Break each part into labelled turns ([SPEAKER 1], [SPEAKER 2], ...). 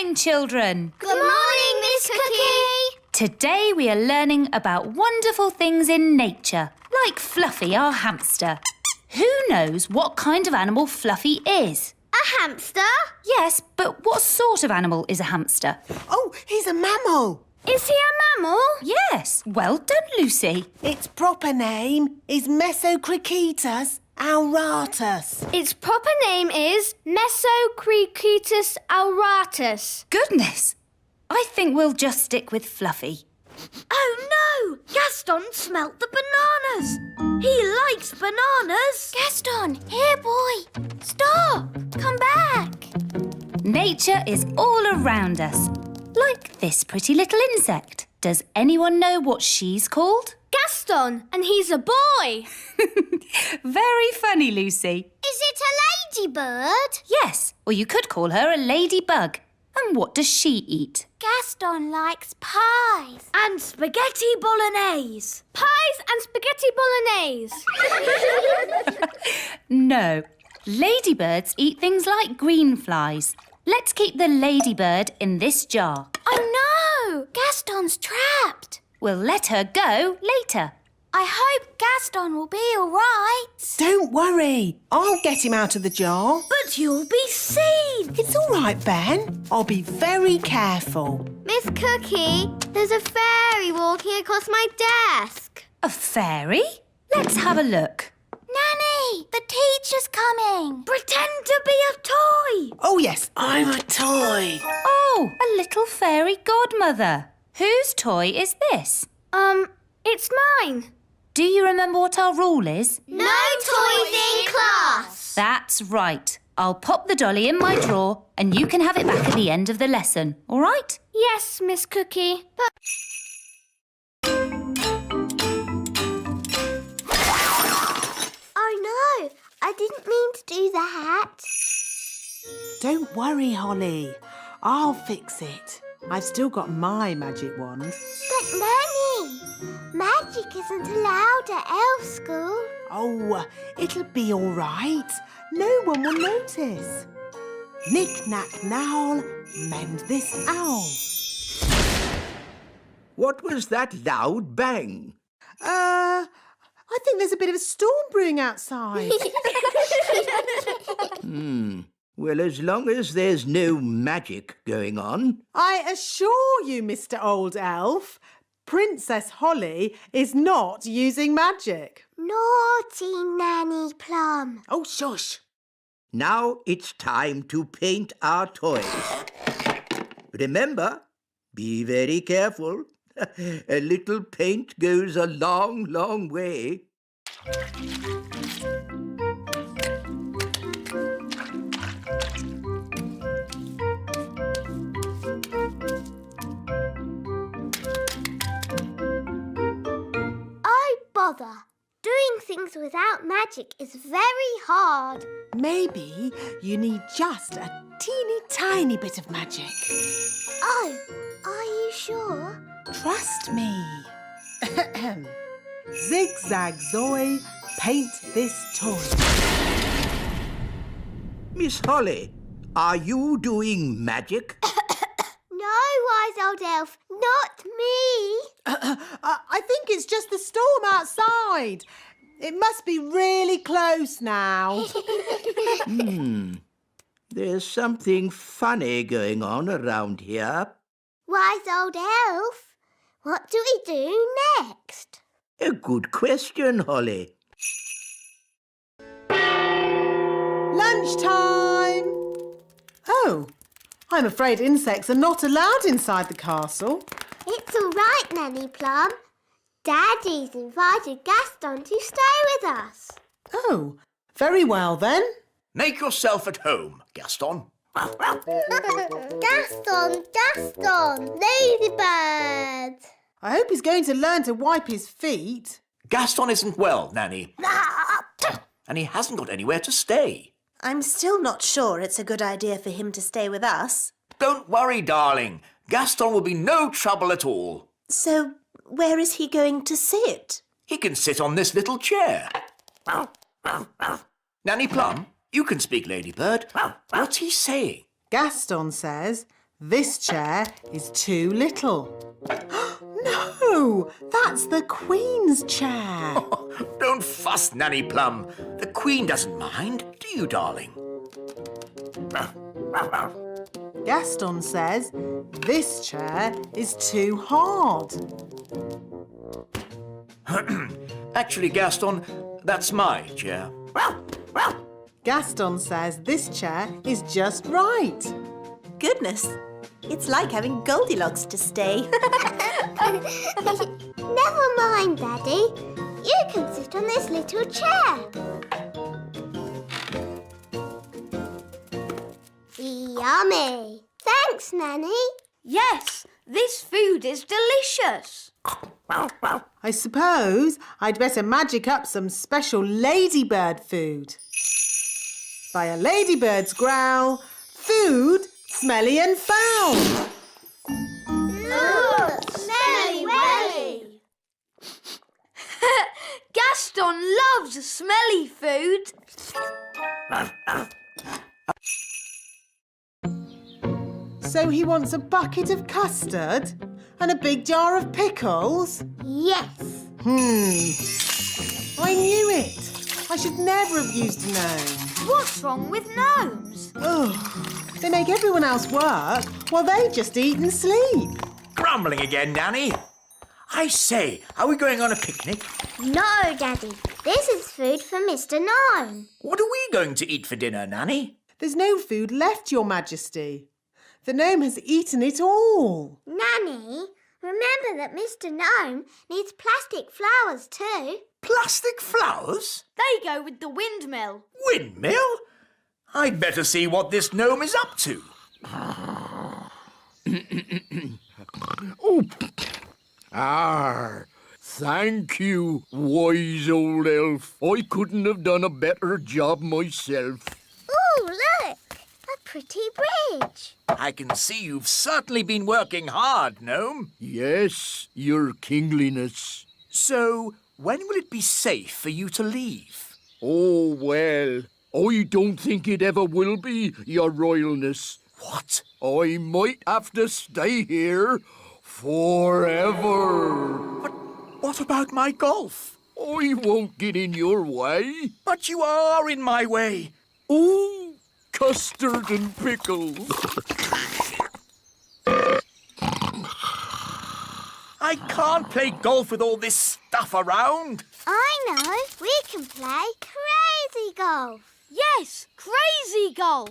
[SPEAKER 1] morning, children.
[SPEAKER 2] Good morning, Miss Cookie.
[SPEAKER 1] Today we are learning about wonderful things in nature, like Fluffy, our hamster. Who knows what kind of animal Fluffy is?
[SPEAKER 2] A hamster?
[SPEAKER 1] Yes, but what sort of animal is a hamster?
[SPEAKER 3] Oh, he's a mammal.
[SPEAKER 2] Is he a mammal?
[SPEAKER 1] Yes, well done, Lucy.
[SPEAKER 3] Its proper name is Mesocricetus auratus.
[SPEAKER 2] Its proper name is Mesocricetus auratus.
[SPEAKER 1] Goodness, I think we'll just stick with Fluffy.
[SPEAKER 2] Oh no! Gaston smelt the bananas. He likes bananas. Gaston, here boy. Stop! Come back.
[SPEAKER 1] Nature is all around us, like this pretty little insect. Does anyone know what she's called?
[SPEAKER 2] Gaston, and he's a boy.
[SPEAKER 1] Very funny, Lucy.
[SPEAKER 2] Is it a ladybird?
[SPEAKER 1] Yes, or you could call her a ladybug. And what does she eat?
[SPEAKER 2] Gaston likes pies. And spaghetti bolognese. Pies and spaghetti bolognese.
[SPEAKER 1] No, ladybirds eat things like green flies. Let's keep the ladybird in this jar.
[SPEAKER 2] Oh no! Gaston's trapped.
[SPEAKER 1] We'll let her go later.
[SPEAKER 2] I hope Gaston will be all right.
[SPEAKER 3] Don't worry. I'll get him out of the jar.
[SPEAKER 2] But you'll be seen.
[SPEAKER 3] It's all right, Ben. I'll be very careful.
[SPEAKER 2] Miss Cookie, there's a fairy walking across my desk.
[SPEAKER 1] A fairy? Let's have a look.
[SPEAKER 2] Nanny, the teacher's coming. Pretend to be a toy.
[SPEAKER 3] Oh, yes, I'm a toy.
[SPEAKER 1] Oh, a little fairy godmother. Whose toy is this?
[SPEAKER 2] It's mine.
[SPEAKER 1] Do you remember what our rule is?
[SPEAKER 2] No toys in class.
[SPEAKER 1] That's right. I'll pop the dolly in my drawer and you can have it back at the end of the lesson, all right?
[SPEAKER 2] Yes, Miss Cookie, but... Oh no, I didn't mean to do that.
[SPEAKER 3] Don't worry, Holly. I'll fix it. I've still got my magic wand.
[SPEAKER 2] But Nanny, magic isn't allowed at elf school.
[SPEAKER 3] Oh, it'll be all right. No one will notice. Knick-knack now, mend this owl.
[SPEAKER 4] What was that loud bang?
[SPEAKER 3] I think there's a bit of a storm brewing outside.
[SPEAKER 4] Well, as long as there's no magic going on.
[SPEAKER 3] I assure you, Mr. Old Elf, Princess Holly is not using magic.
[SPEAKER 2] Naughty Nanny Plum.
[SPEAKER 3] Oh, shush.
[SPEAKER 4] Now it's time to paint our toys. Remember, be very careful. A little paint goes a long, long way.
[SPEAKER 2] Oh, bother. Doing things without magic is very hard.
[SPEAKER 3] Maybe you need just a teeny tiny bit of magic.
[SPEAKER 2] Oh, are you sure?
[SPEAKER 3] Trust me. Zigzag Zoe, paint this toy.
[SPEAKER 4] Miss Holly, are you doing magic?
[SPEAKER 2] No, wise old elf, not me.
[SPEAKER 3] I think it's just the storm outside. It must be really close now.
[SPEAKER 4] There's something funny going on around here.
[SPEAKER 2] Wise old elf, what do we do next?
[SPEAKER 4] A good question, Holly.
[SPEAKER 3] Lunchtime! Oh, I'm afraid insects are not allowed inside the castle.
[SPEAKER 2] It's all right, Nanny Plum. Daddy's invited Gaston to stay with us.
[SPEAKER 3] Oh, very well then.
[SPEAKER 5] Make yourself at home, Gaston.
[SPEAKER 2] Gaston, Gaston, ladybird.
[SPEAKER 3] I hope he's going to learn to wipe his feet.
[SPEAKER 5] Gaston isn't well, Nanny. And he hasn't got anywhere to stay.
[SPEAKER 6] I'm still not sure it's a good idea for him to stay with us.
[SPEAKER 5] Don't worry, darling. Gaston will be no trouble at all.
[SPEAKER 6] So, where is he going to sit?
[SPEAKER 5] He can sit on this little chair. Nanny Plum, you can speak, Ladybird. What's he saying?
[SPEAKER 3] Gaston says This chair is too little. No, that's the Queen's chair.
[SPEAKER 5] Don't fuss, Nanny Plum. The Queen doesn't mind, do you, darling?
[SPEAKER 3] Gaston says this chair is too hard.
[SPEAKER 5] Actually, Gaston, that's my chair.
[SPEAKER 3] Gaston says this chair is just right.
[SPEAKER 6] Goodness, it's like having Goldilocks to stay.
[SPEAKER 2] Never mind, Daddy. You can sit on this little chair. Yummy. Thanks, Nanny. Yes, this food is delicious.
[SPEAKER 3] I suppose I'd better magic up some special ladybird food. By a ladybird's growl, food smelly and foul.
[SPEAKER 2] Smelly welly. Gaston loves smelly food.
[SPEAKER 3] So he wants a bucket of custard and a big jar of pickles?
[SPEAKER 2] Yes.
[SPEAKER 3] I knew it. I should never have used a gnome.
[SPEAKER 2] What's wrong with gnomes?
[SPEAKER 3] Ugh, they make everyone else work while they just eat and sleep.
[SPEAKER 5] Grumbling again, Nanny. I say, are we going on a picnic?
[SPEAKER 2] No, Daddy. This is food for Mr. Gnome.
[SPEAKER 5] What are we going to eat for dinner, Nanny?
[SPEAKER 3] There's no food left, Your Majesty. The gnome has eaten it all.
[SPEAKER 2] Nanny, remember that Mr. Gnome needs plastic flowers too.
[SPEAKER 5] Plastic flowers?
[SPEAKER 2] They go with the windmill.
[SPEAKER 5] Windmill? I'd better see what this gnome is up to.
[SPEAKER 7] Thank you, wise old elf. I couldn't have done a better job myself.
[SPEAKER 2] Ooh, look! A pretty bridge.
[SPEAKER 5] I can see you've certainly been working hard, gnome.
[SPEAKER 7] Yes, your kingliness.
[SPEAKER 5] So, when will it be safe for you to leave?
[SPEAKER 7] Oh, well, I don't think it ever will be, your royalness.
[SPEAKER 5] What?
[SPEAKER 7] I might have to stay here forever.
[SPEAKER 5] But what about my golf?
[SPEAKER 7] I won't get in your way.
[SPEAKER 5] But you are in my way.
[SPEAKER 7] Ooh, custard and pickles.
[SPEAKER 5] I can't play golf with all this stuff around.
[SPEAKER 2] I know. We can play crazy golf. Yes, crazy golf.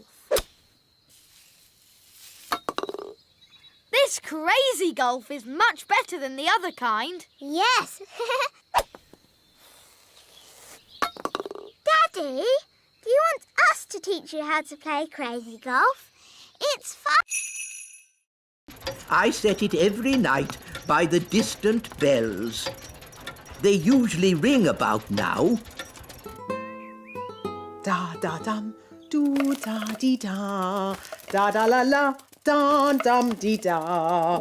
[SPEAKER 2] This crazy golf is much better than the other kind. Yes. Daddy, do you want us to teach you how to play crazy golf? It's fun.
[SPEAKER 4] I set it every night by the distant bells. They usually ring about now.
[SPEAKER 3] Da-da-dum, do-da-dee-da, da-da-la-la, da-dum-dee-da.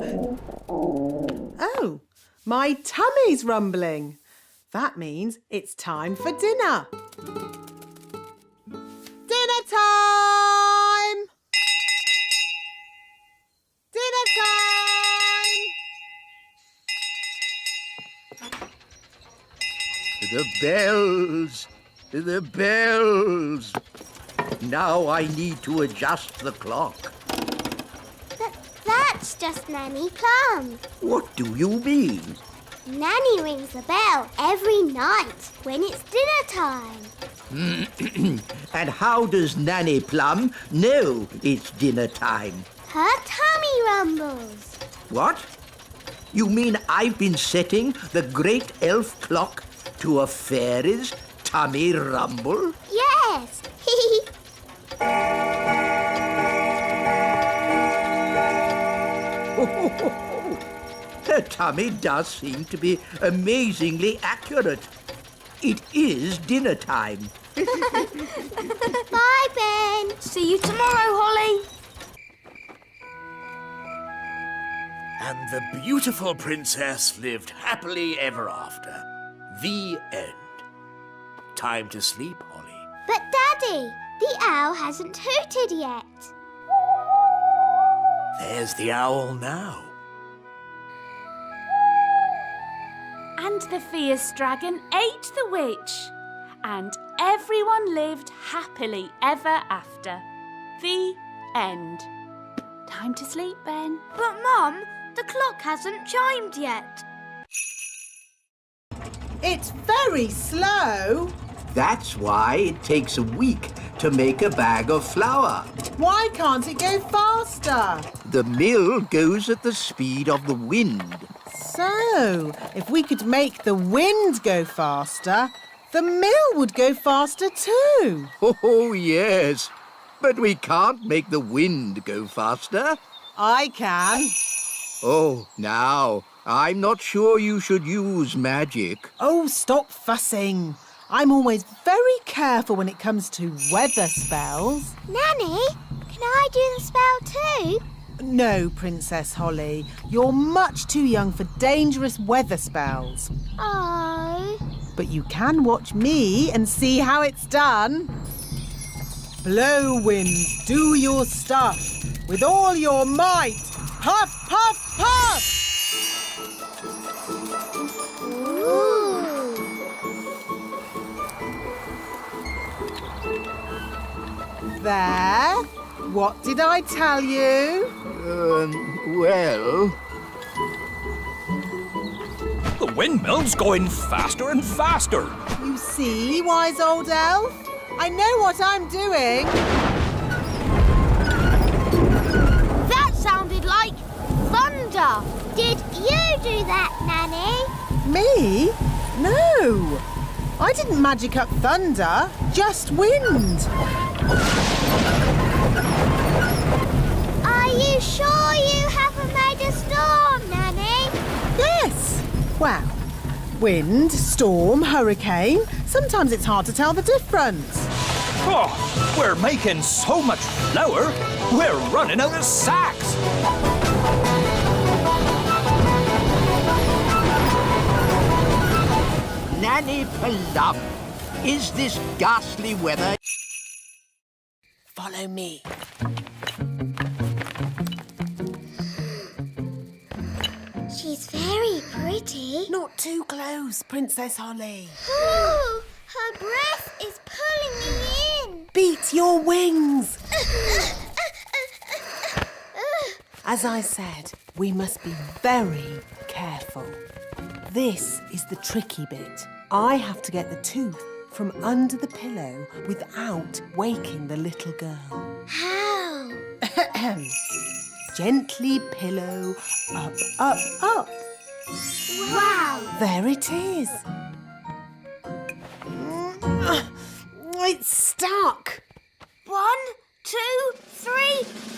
[SPEAKER 3] Oh, my tummy's rumbling. That means it's time for dinner. Dinner time! Dinner time!
[SPEAKER 4] The bells! The bells! Now I need to adjust the clock.
[SPEAKER 2] That's just Nanny Plum.
[SPEAKER 4] What do you mean?
[SPEAKER 2] Nanny rings the bell every night when it's dinner time.
[SPEAKER 4] And how does Nanny Plum know it's dinner time?
[SPEAKER 2] Her tummy rumbles.
[SPEAKER 4] What? You mean I've been setting the great elf clock to a fairy's tummy rumble?
[SPEAKER 2] Yes.
[SPEAKER 4] Her tummy does seem to be amazingly accurate. It is dinner time.
[SPEAKER 2] Bye, Ben. See you tomorrow, Holly.
[SPEAKER 5] And the beautiful princess lived happily ever after. The end. Time to sleep, Holly.
[SPEAKER 2] But, Daddy, the owl hasn't hooted yet.
[SPEAKER 5] There's the owl now.
[SPEAKER 8] And the fierce dragon ate the witch. And everyone lived happily ever after. The end. Time to sleep, Ben.
[SPEAKER 2] But, Mum, the clock hasn't chimed yet.
[SPEAKER 3] It's very slow.
[SPEAKER 4] That's why it takes a week to make a bag of flour.
[SPEAKER 3] Why can't it go faster?
[SPEAKER 4] The mill goes at the speed of the wind.
[SPEAKER 3] So, if we could make the wind go faster, the mill would go faster too.
[SPEAKER 4] Oh, yes. But we can't make the wind go faster.
[SPEAKER 3] I can.
[SPEAKER 4] Oh, now, I'm not sure you should use magic.
[SPEAKER 3] Oh, stop fussing. I'm always very careful when it comes to weather spells.
[SPEAKER 2] Nanny, can I do the spell too?
[SPEAKER 3] No, Princess Holly. You're much too young for dangerous weather spells.
[SPEAKER 2] Oh.
[SPEAKER 3] But you can watch me and see how it's done. Blow, winds, do your stuff. With all your might. Puff, puff, puff!
[SPEAKER 2] Ooh.
[SPEAKER 3] There. What did I tell you?
[SPEAKER 4] Well...
[SPEAKER 9] The windmill's going faster and faster.
[SPEAKER 3] You see, wise old elf? I know what I'm doing.
[SPEAKER 2] That sounded like thunder. Did you do that, Nanny?
[SPEAKER 3] Me? No. I didn't magic up thunder, just wind.
[SPEAKER 2] Are you sure you haven't made a storm, Nanny?
[SPEAKER 3] Yes. Well, wind, storm, hurricane. Sometimes it's hard to tell the difference.
[SPEAKER 9] Oh, we're making so much flour, we're running out of sacks.
[SPEAKER 4] Nanny Plum, is this ghastly weather...
[SPEAKER 3] Follow me.
[SPEAKER 2] She's very pretty.
[SPEAKER 3] Not too close, Princess Holly.
[SPEAKER 2] Ooh, her breath is pulling me in.
[SPEAKER 3] Beat your wings. As I said, we must be very careful. This is the tricky bit. I have to get the tooth from under the pillow without waking the little girl.
[SPEAKER 2] How?
[SPEAKER 3] Gently pillow, up, up, up.
[SPEAKER 2] Wow.
[SPEAKER 3] There it is. It's stuck.
[SPEAKER 2] 1, 2, 3,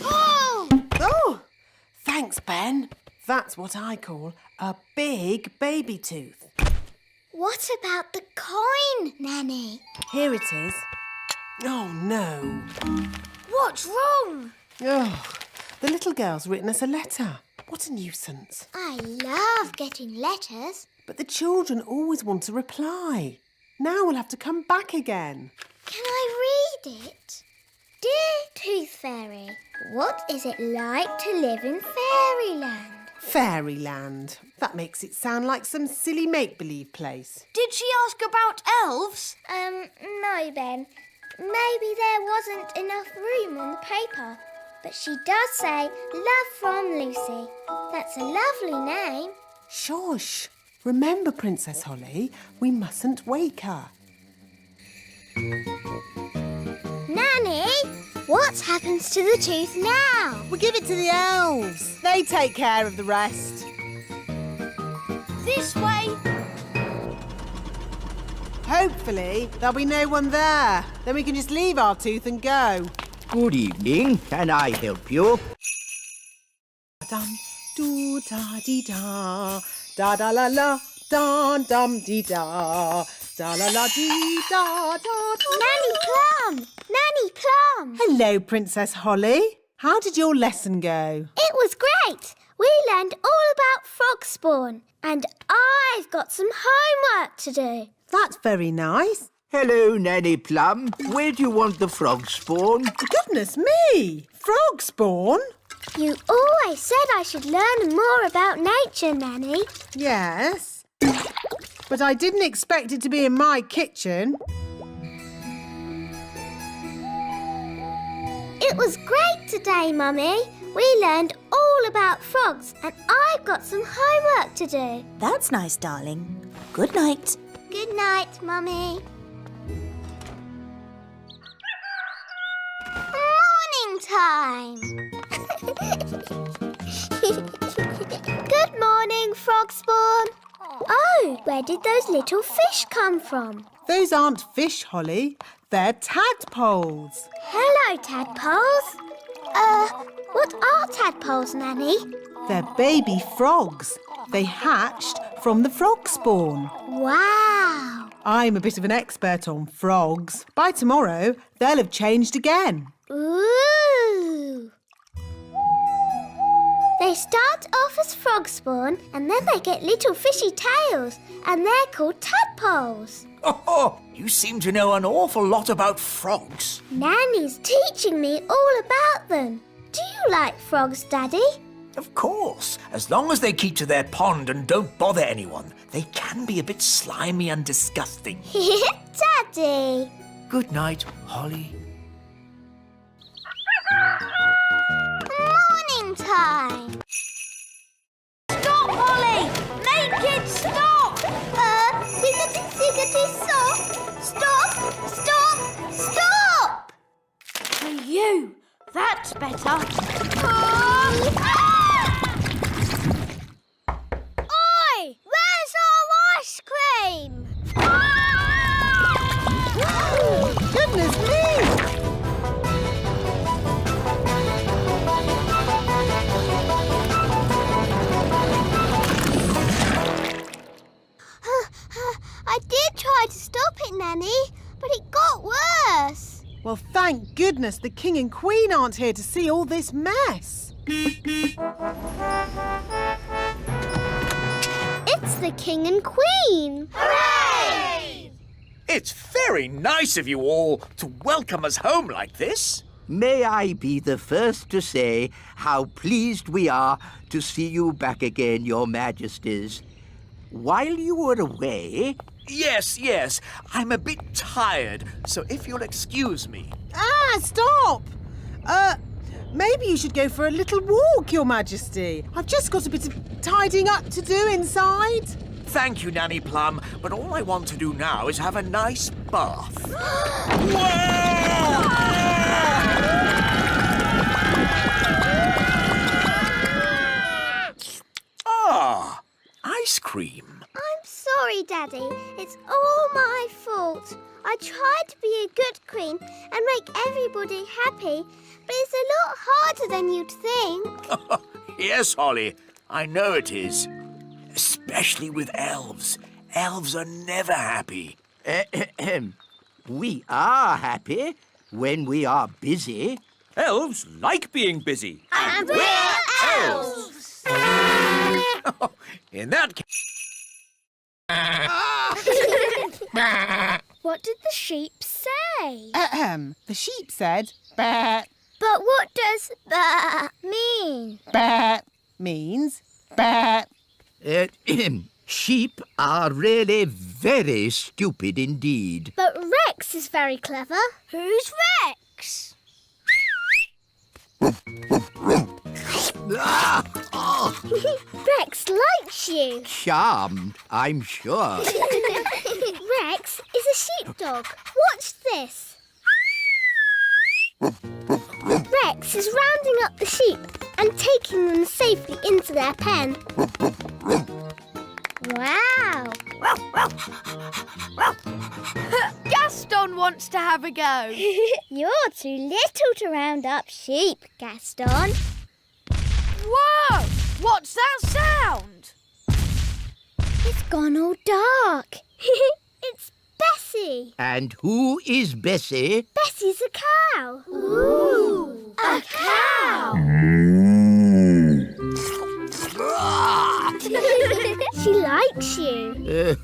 [SPEAKER 2] pull!
[SPEAKER 3] Oh, thanks, Ben. That's what I call a big baby tooth.
[SPEAKER 2] What about the coin, Nanny?
[SPEAKER 3] Here it is. Oh, no.
[SPEAKER 2] What's wrong?
[SPEAKER 3] Oh, the little girl's written us a letter. What a nuisance.
[SPEAKER 2] I love getting letters.
[SPEAKER 3] But the children always want a reply. Now we'll have to come back again.
[SPEAKER 2] Can I read it? Dear Tooth Fairy, what is it like to live in fairyland?
[SPEAKER 3] Fairyland. That makes it sound like some silly make-believe place.
[SPEAKER 2] Did she ask about elves? No, Ben. Maybe there wasn't enough room on the paper. But she does say, love from Lucy. That's a lovely name.
[SPEAKER 3] Shush. Remember, Princess Holly, we mustn't wake her.
[SPEAKER 2] Nanny, what happens to the tooth now?
[SPEAKER 3] We'll give it to the elves. They take care of the rest.
[SPEAKER 2] This way.
[SPEAKER 3] Hopefully, there'll be no one there. Then we can just leave our tooth and go.
[SPEAKER 4] Good evening. Can I help you?
[SPEAKER 3] Dum, doo, da, dee, da. Da, da, la, la. Da, dum, dee, da. Da, la, la, dee, da, da, da.
[SPEAKER 2] Nanny Plum! Nanny Plum!
[SPEAKER 3] Hello, Princess Holly. How did your lesson go?
[SPEAKER 2] It was great. We learned all about frog spawn. And I've got some homework to do.
[SPEAKER 3] That's very nice.
[SPEAKER 4] Hello, Nanny Plum. Where do you want the frog spawn?
[SPEAKER 3] Goodness me! Frog spawn?
[SPEAKER 2] You always said I should learn more about nature, Nanny.
[SPEAKER 3] Yes, but I didn't expect it to be in my kitchen.
[SPEAKER 2] It was great today, Mummy. We learned all about frogs and I've got some homework to do.
[SPEAKER 6] That's nice, darling. Good night.
[SPEAKER 2] Good night, Mummy. Morning time. Good morning, frog spawn. Oh, where did those little fish come from?
[SPEAKER 3] Those aren't fish, Holly. They're tadpoles.
[SPEAKER 2] Hello, tadpoles. What are tadpoles, Nanny?
[SPEAKER 3] They're baby frogs. They hatched from the frog spawn.
[SPEAKER 2] Wow.
[SPEAKER 3] I'm a bit of an expert on frogs. By tomorrow, they'll have changed again.
[SPEAKER 2] Ooh. They start off as frog spawn and then they get little fishy tails and they're called tadpoles.
[SPEAKER 5] Oh, you seem to know an awful lot about frogs.
[SPEAKER 2] Nanny's teaching me all about them. Do you like frogs, Daddy?
[SPEAKER 5] Of course. As long as they keep to their pond and don't bother anyone, they can be a bit slimy and disgusting.
[SPEAKER 2] Daddy.
[SPEAKER 5] Good night, Holly.
[SPEAKER 2] Morning time.
[SPEAKER 1] Stop, Holly! Make it stop!
[SPEAKER 2] Siggity, stop! Stop! Stop! Stop!
[SPEAKER 8] For you. That's better.
[SPEAKER 2] Oi! Where's our ice cream?
[SPEAKER 3] Goodness me!
[SPEAKER 2] I did try to stop it, Nanny, but it got worse.
[SPEAKER 3] Well, thank goodness the King and Queen aren't here to see all this mess.
[SPEAKER 2] It's the King and Queen. Hooray!
[SPEAKER 5] It's very nice of you all to welcome us home like this.
[SPEAKER 4] May I be the first to say how pleased we are to see you back again, Your Majesties. While you were away...
[SPEAKER 5] Yes. I'm a bit tired, so if you'll excuse me.
[SPEAKER 3] Ah, stop! Maybe you should go for a little walk, Your Majesty. I've just got a bit of tidying up to do inside.
[SPEAKER 5] Thank you, Nanny Plum, but all I want to do now is have a nice bath. Ah, ice cream.
[SPEAKER 2] I'm sorry, Daddy. It's all my fault. I tried to be a good queen and make everybody happy, but it's a lot harder than you'd think.
[SPEAKER 5] Yes, Holly, I know it is. Especially with elves. Elves are never happy.
[SPEAKER 4] We are happy when we are busy.
[SPEAKER 9] Elves like being busy.
[SPEAKER 2] And we're elves!
[SPEAKER 5] In that case...
[SPEAKER 2] What did the sheep say?
[SPEAKER 3] The sheep said, "Bah."
[SPEAKER 2] But what does "bah" mean?
[SPEAKER 3] Bah means bah.
[SPEAKER 4] Sheep are really very stupid indeed.
[SPEAKER 2] But Rex is very clever. Who's Rex? Rex likes you.
[SPEAKER 4] Charmed, I'm sure.
[SPEAKER 2] Rex is a sheepdog. Watch this. Rex is rounding up the sheep and taking them safely into their pen. Wow!
[SPEAKER 10] Gaston wants to have a go.
[SPEAKER 2] You're too little to round up sheep, Gaston.
[SPEAKER 10] Whoa! What's that sound?
[SPEAKER 2] It's gone all dark. It's Bessie.
[SPEAKER 4] And who is Bessie?
[SPEAKER 2] Bessie's a cow. Ooh! A cow! She likes you.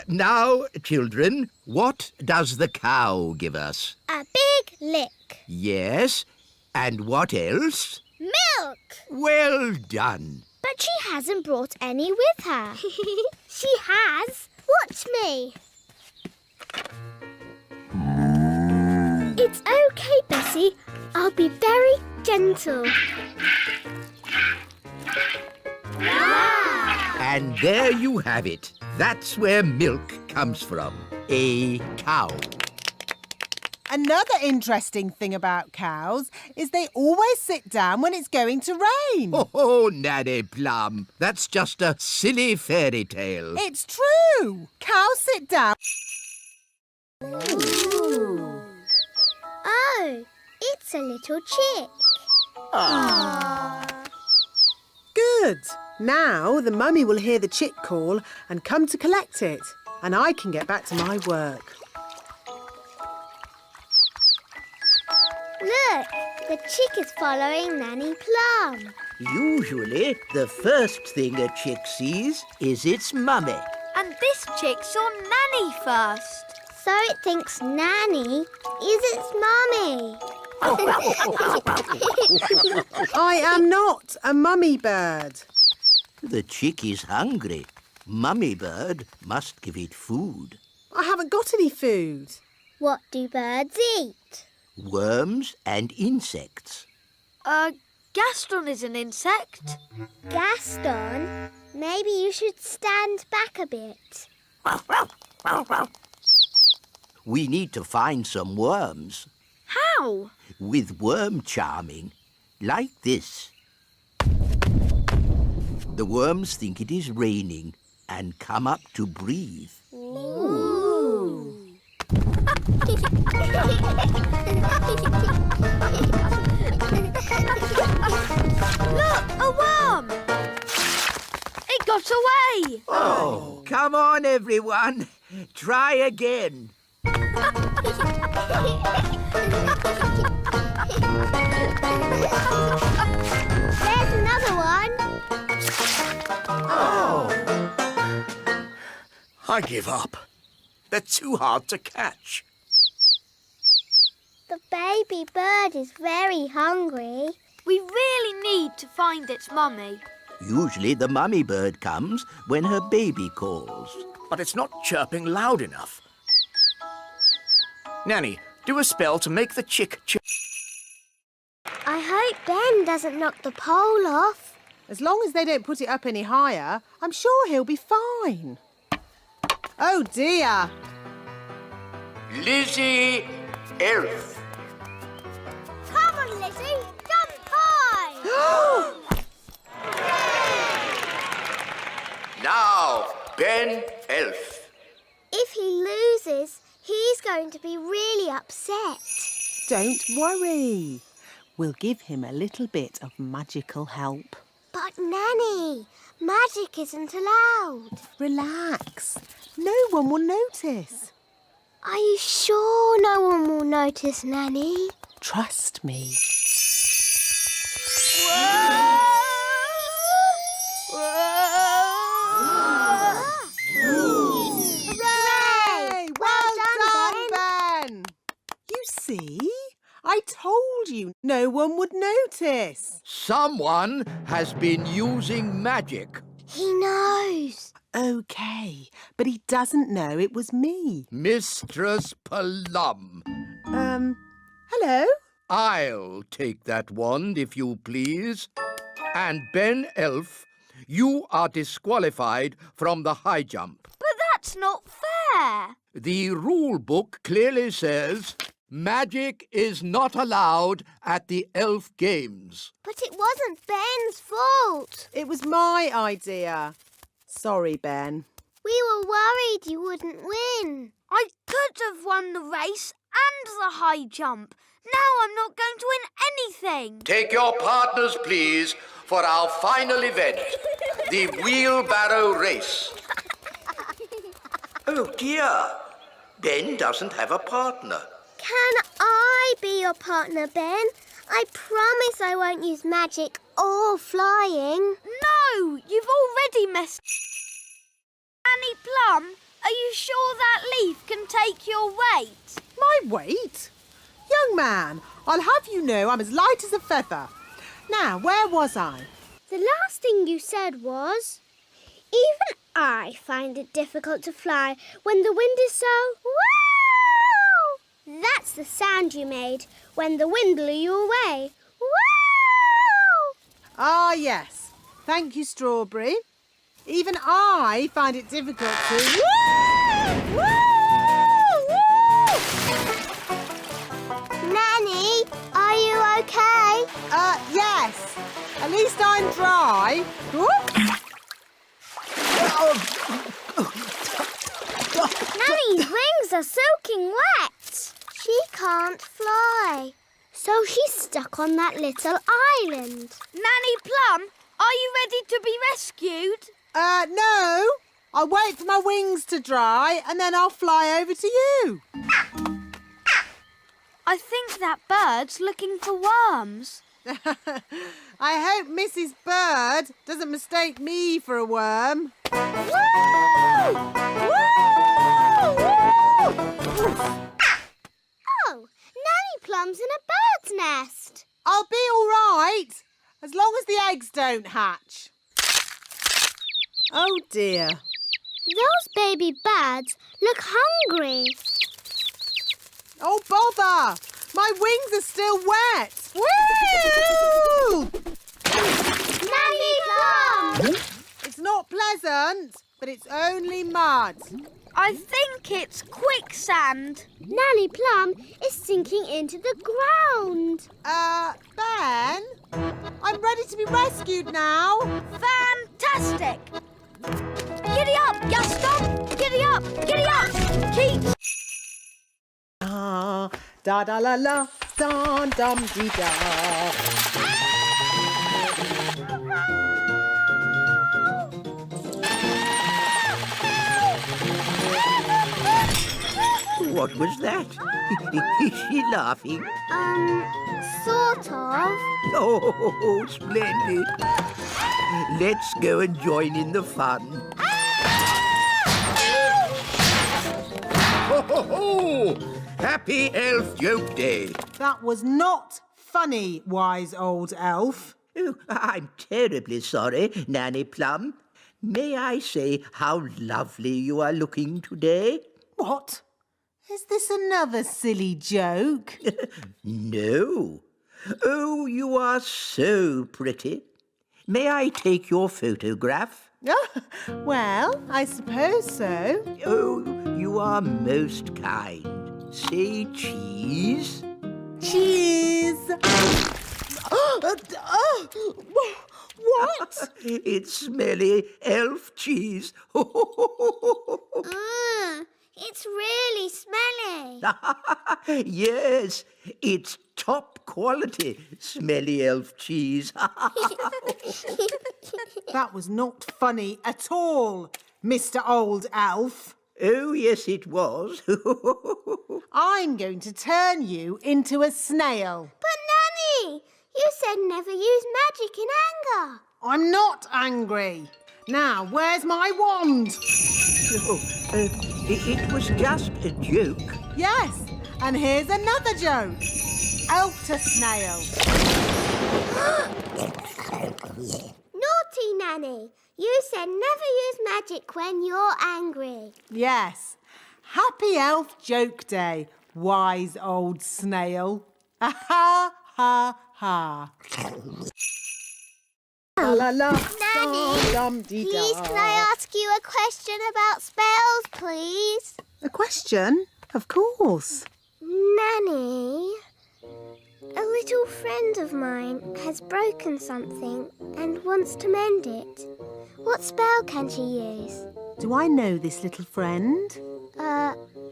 [SPEAKER 4] Now, children, what does the cow give us?
[SPEAKER 2] A big lick.
[SPEAKER 4] Yes, and what else?
[SPEAKER 2] Milk. Look!
[SPEAKER 4] Well done.
[SPEAKER 2] But she hasn't brought any with her. She has. Watch me. It's okay, Bessie. I'll be very gentle. Wow!
[SPEAKER 4] And there you have it. That's where milk comes from. A cow.
[SPEAKER 3] Another interesting thing about cows is they always sit down when it's going to rain.
[SPEAKER 4] Oh, Nanny Plum, that's just a silly fairy tale.
[SPEAKER 3] It's true. Cows sit down.
[SPEAKER 2] Ooh. Oh, it's a little chick.
[SPEAKER 3] Good. Now the mummy will hear the chick call and come to collect it, and I can get back to my work.
[SPEAKER 2] Look, the chick is following Nanny Plum.
[SPEAKER 4] Usually, the first thing a chick sees is its mummy.
[SPEAKER 10] And this chick saw Nanny first.
[SPEAKER 2] So it thinks Nanny is its mummy.
[SPEAKER 3] I am not a mummy bird.
[SPEAKER 4] The chick is hungry. Mummy bird must give it food.
[SPEAKER 3] I haven't got any food.
[SPEAKER 2] What do birds eat?
[SPEAKER 4] Worms and insects.
[SPEAKER 10] Gaston is an insect.
[SPEAKER 2] Gaston, maybe you should stand back a bit.
[SPEAKER 4] We need to find some worms.
[SPEAKER 10] How?
[SPEAKER 4] With worm charming, like this. The worms think it is raining and come up to breathe.
[SPEAKER 2] Ooh.
[SPEAKER 10] Look, a worm! It got away!
[SPEAKER 4] Oh, come on, everyone. Try again.
[SPEAKER 2] There's another one.
[SPEAKER 5] Oh. I give up. They're too hard to catch.
[SPEAKER 2] The baby bird is very hungry.
[SPEAKER 10] We really need to find its mummy.
[SPEAKER 4] Usually the mummy bird comes when her baby calls.
[SPEAKER 5] But it's not chirping loud enough. Nanny, do a spell to make the chick chirp.
[SPEAKER 2] I hope Ben doesn't knock the pole off.
[SPEAKER 3] As long as they don't put it up any higher, I'm sure he'll be fine. Oh, dear.
[SPEAKER 4] Lizzie, elf.
[SPEAKER 2] Come on, Lizzie, jump high!
[SPEAKER 4] Now, Ben, elf.
[SPEAKER 2] If he loses, he's going to be really upset.
[SPEAKER 3] Don't worry. We'll give him a little bit of magical help.
[SPEAKER 2] But Nanny, magic isn't allowed.
[SPEAKER 3] Relax. No one will notice.
[SPEAKER 2] Are you sure no one will notice, Nanny?
[SPEAKER 3] Trust me.
[SPEAKER 2] Hooray!
[SPEAKER 3] Well done, Ben! You see? I told you no one would notice.
[SPEAKER 7] Someone has been using magic.
[SPEAKER 2] He knows.
[SPEAKER 3] OK, but he doesn't know it was me.
[SPEAKER 7] Mistress Plum.
[SPEAKER 3] Hello?
[SPEAKER 7] I'll take that wand, if you please. And Ben Elf, you are disqualified from the high jump.
[SPEAKER 10] But that's not fair.
[SPEAKER 7] The rule book clearly says magic is not allowed at the elf games.
[SPEAKER 2] But it wasn't Ben's fault.
[SPEAKER 3] It was my idea. Sorry, Ben.
[SPEAKER 2] We were worried you wouldn't win.
[SPEAKER 10] I could have won the race and the high jump. Now I'm not going to win anything.
[SPEAKER 7] Take your partners, please, for our final event, the wheelbarrow race.
[SPEAKER 4] Oh, dear. Ben doesn't have a partner.
[SPEAKER 2] Can I be your partner, Ben? I promise I won't use magic or flying.
[SPEAKER 10] No, you've already messed. Nanny Plum, are you sure that leaf can take your weight?
[SPEAKER 3] My weight? Young man, I'll have you know I'm as light as a feather. Now, where was I?
[SPEAKER 2] The last thing you said was, even I find it difficult to fly when the wind is so... Woo! That's the sound you made when the wind blew you away. Woo!
[SPEAKER 3] Ah, yes. Thank you, Strawberry. Even I find it difficult to... Woo! Woo! Woo!
[SPEAKER 2] Nanny, are you okay?
[SPEAKER 3] Yes. At least I'm dry.
[SPEAKER 2] Nanny's wings are soaking wet. She can't fly. So she's stuck on that little island.
[SPEAKER 10] Nanny Plum, are you ready to be rescued?
[SPEAKER 3] No. I'll wait for my wings to dry and then I'll fly over to you.
[SPEAKER 10] I think that bird's looking for worms.
[SPEAKER 3] I hope Mrs. Bird doesn't mistake me for a worm.
[SPEAKER 2] Woo! Woo! Woo! Oh, Nanny Plum's in a bird's nest.
[SPEAKER 3] I'll be all right, as long as the eggs don't hatch. Oh, dear.
[SPEAKER 2] Those baby birds look hungry.
[SPEAKER 3] Oh, bother! My wings are still wet. Woo!
[SPEAKER 2] Nanny Plum!
[SPEAKER 3] It's not pleasant, but it's only mud.
[SPEAKER 10] I think it's quicksand.
[SPEAKER 2] Nanny Plum is sinking into the ground.
[SPEAKER 3] Ben? I'm ready to be rescued now.
[SPEAKER 10] Fantastic! Giddy up, Gaston! Giddy up! Giddy up! Keep...
[SPEAKER 3] Ah, da da la la, dum dum dee da.
[SPEAKER 4] What was that? Is she laughing?
[SPEAKER 2] Sort of.
[SPEAKER 4] Oh, splendid. Let's go and join in the fun. Ho, ho, ho! Happy Elf Joke Day.
[SPEAKER 3] That was not funny, wise old elf.
[SPEAKER 4] Oh, I'm terribly sorry, Nanny Plum. May I say how lovely you are looking today?
[SPEAKER 3] What? Is this another silly joke?
[SPEAKER 4] No. Oh, you are so pretty. May I take your photograph?
[SPEAKER 3] Well, I suppose so.
[SPEAKER 4] Oh, you are most kind. Say cheese.
[SPEAKER 3] Cheese! What?
[SPEAKER 4] It's smelly elf cheese.
[SPEAKER 2] It's really smelly.
[SPEAKER 4] Yes, it's top quality smelly elf cheese.
[SPEAKER 3] That was not funny at all, Mr. Old Elf.
[SPEAKER 4] Oh, yes, it was.
[SPEAKER 3] I'm going to turn you into a snail.
[SPEAKER 2] But Nanny, you said never use magic in anger.
[SPEAKER 3] I'm not angry. Now, where's my wand?
[SPEAKER 4] It was just a joke.
[SPEAKER 3] Yes, and here's another joke. Elf to snail.
[SPEAKER 2] Naughty Nanny, you said never use magic when you're angry.
[SPEAKER 3] Yes. Happy Elf Joke Day, wise old snail. Ha ha ha. La la la.
[SPEAKER 2] Nanny,
[SPEAKER 3] Dum dee
[SPEAKER 2] please can I ask you a question about spells, please?
[SPEAKER 3] A question? Of course.
[SPEAKER 2] Nanny, a little friend of mine has broken something and wants to mend it. What spell can she use?
[SPEAKER 3] Do I know this little friend?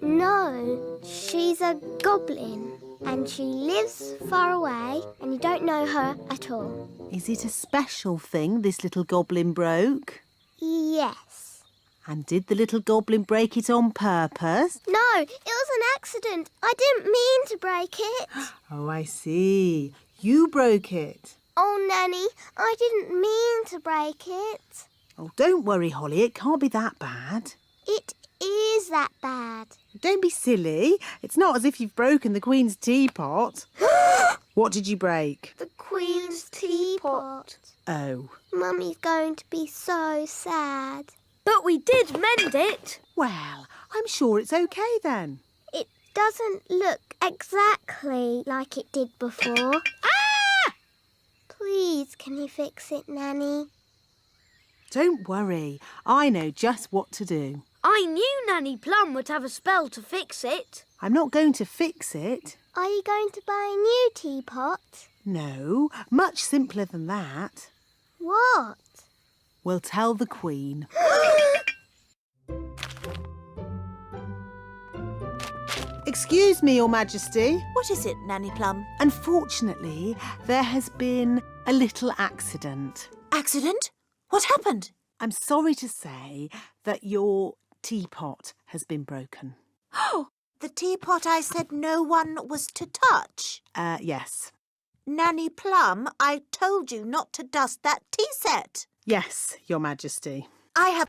[SPEAKER 2] No. She's a goblin and she lives far away and you don't know her at all.
[SPEAKER 3] Is it a special thing this little goblin broke?
[SPEAKER 2] Yes.
[SPEAKER 3] And did the little goblin break it on purpose?
[SPEAKER 2] No, it was an accident. I didn't mean to break it.
[SPEAKER 3] Oh, I see. You broke it.
[SPEAKER 2] Oh, Nanny, I didn't mean to break it.
[SPEAKER 3] Oh, don't worry, Holly. It can't be that bad.
[SPEAKER 2] It is that bad.
[SPEAKER 3] Don't be silly. It's not as if you've broken the Queen's teapot. What did you break?
[SPEAKER 2] The Queen's teapot.
[SPEAKER 10] teapot.
[SPEAKER 3] Oh.
[SPEAKER 2] Mummy's going to be so sad.
[SPEAKER 10] But we did mend it.
[SPEAKER 3] Well, I'm sure it's okay then.
[SPEAKER 2] It doesn't look exactly like it did before.
[SPEAKER 10] Ah!
[SPEAKER 2] Please, can you fix it, Nanny?
[SPEAKER 3] Don't worry. I know just what to do.
[SPEAKER 10] I knew Nanny Plum would have a spell to fix it.
[SPEAKER 3] I'm not going to fix it.
[SPEAKER 2] Are you going to buy a new teapot?
[SPEAKER 3] No, much simpler than that.
[SPEAKER 2] What?
[SPEAKER 3] We'll tell the Queen. Excuse me, Your Majesty.
[SPEAKER 6] What is it, Nanny Plum?
[SPEAKER 3] Unfortunately, there has been a little accident.
[SPEAKER 6] Accident? What happened?
[SPEAKER 3] I'm sorry to say that your teapot has been broken.
[SPEAKER 6] Oh, the teapot I said no one was to touch.
[SPEAKER 3] Yes.
[SPEAKER 6] Nanny Plum, I told you not to dust that tea set.
[SPEAKER 3] Yes, Your Majesty.
[SPEAKER 6] I have...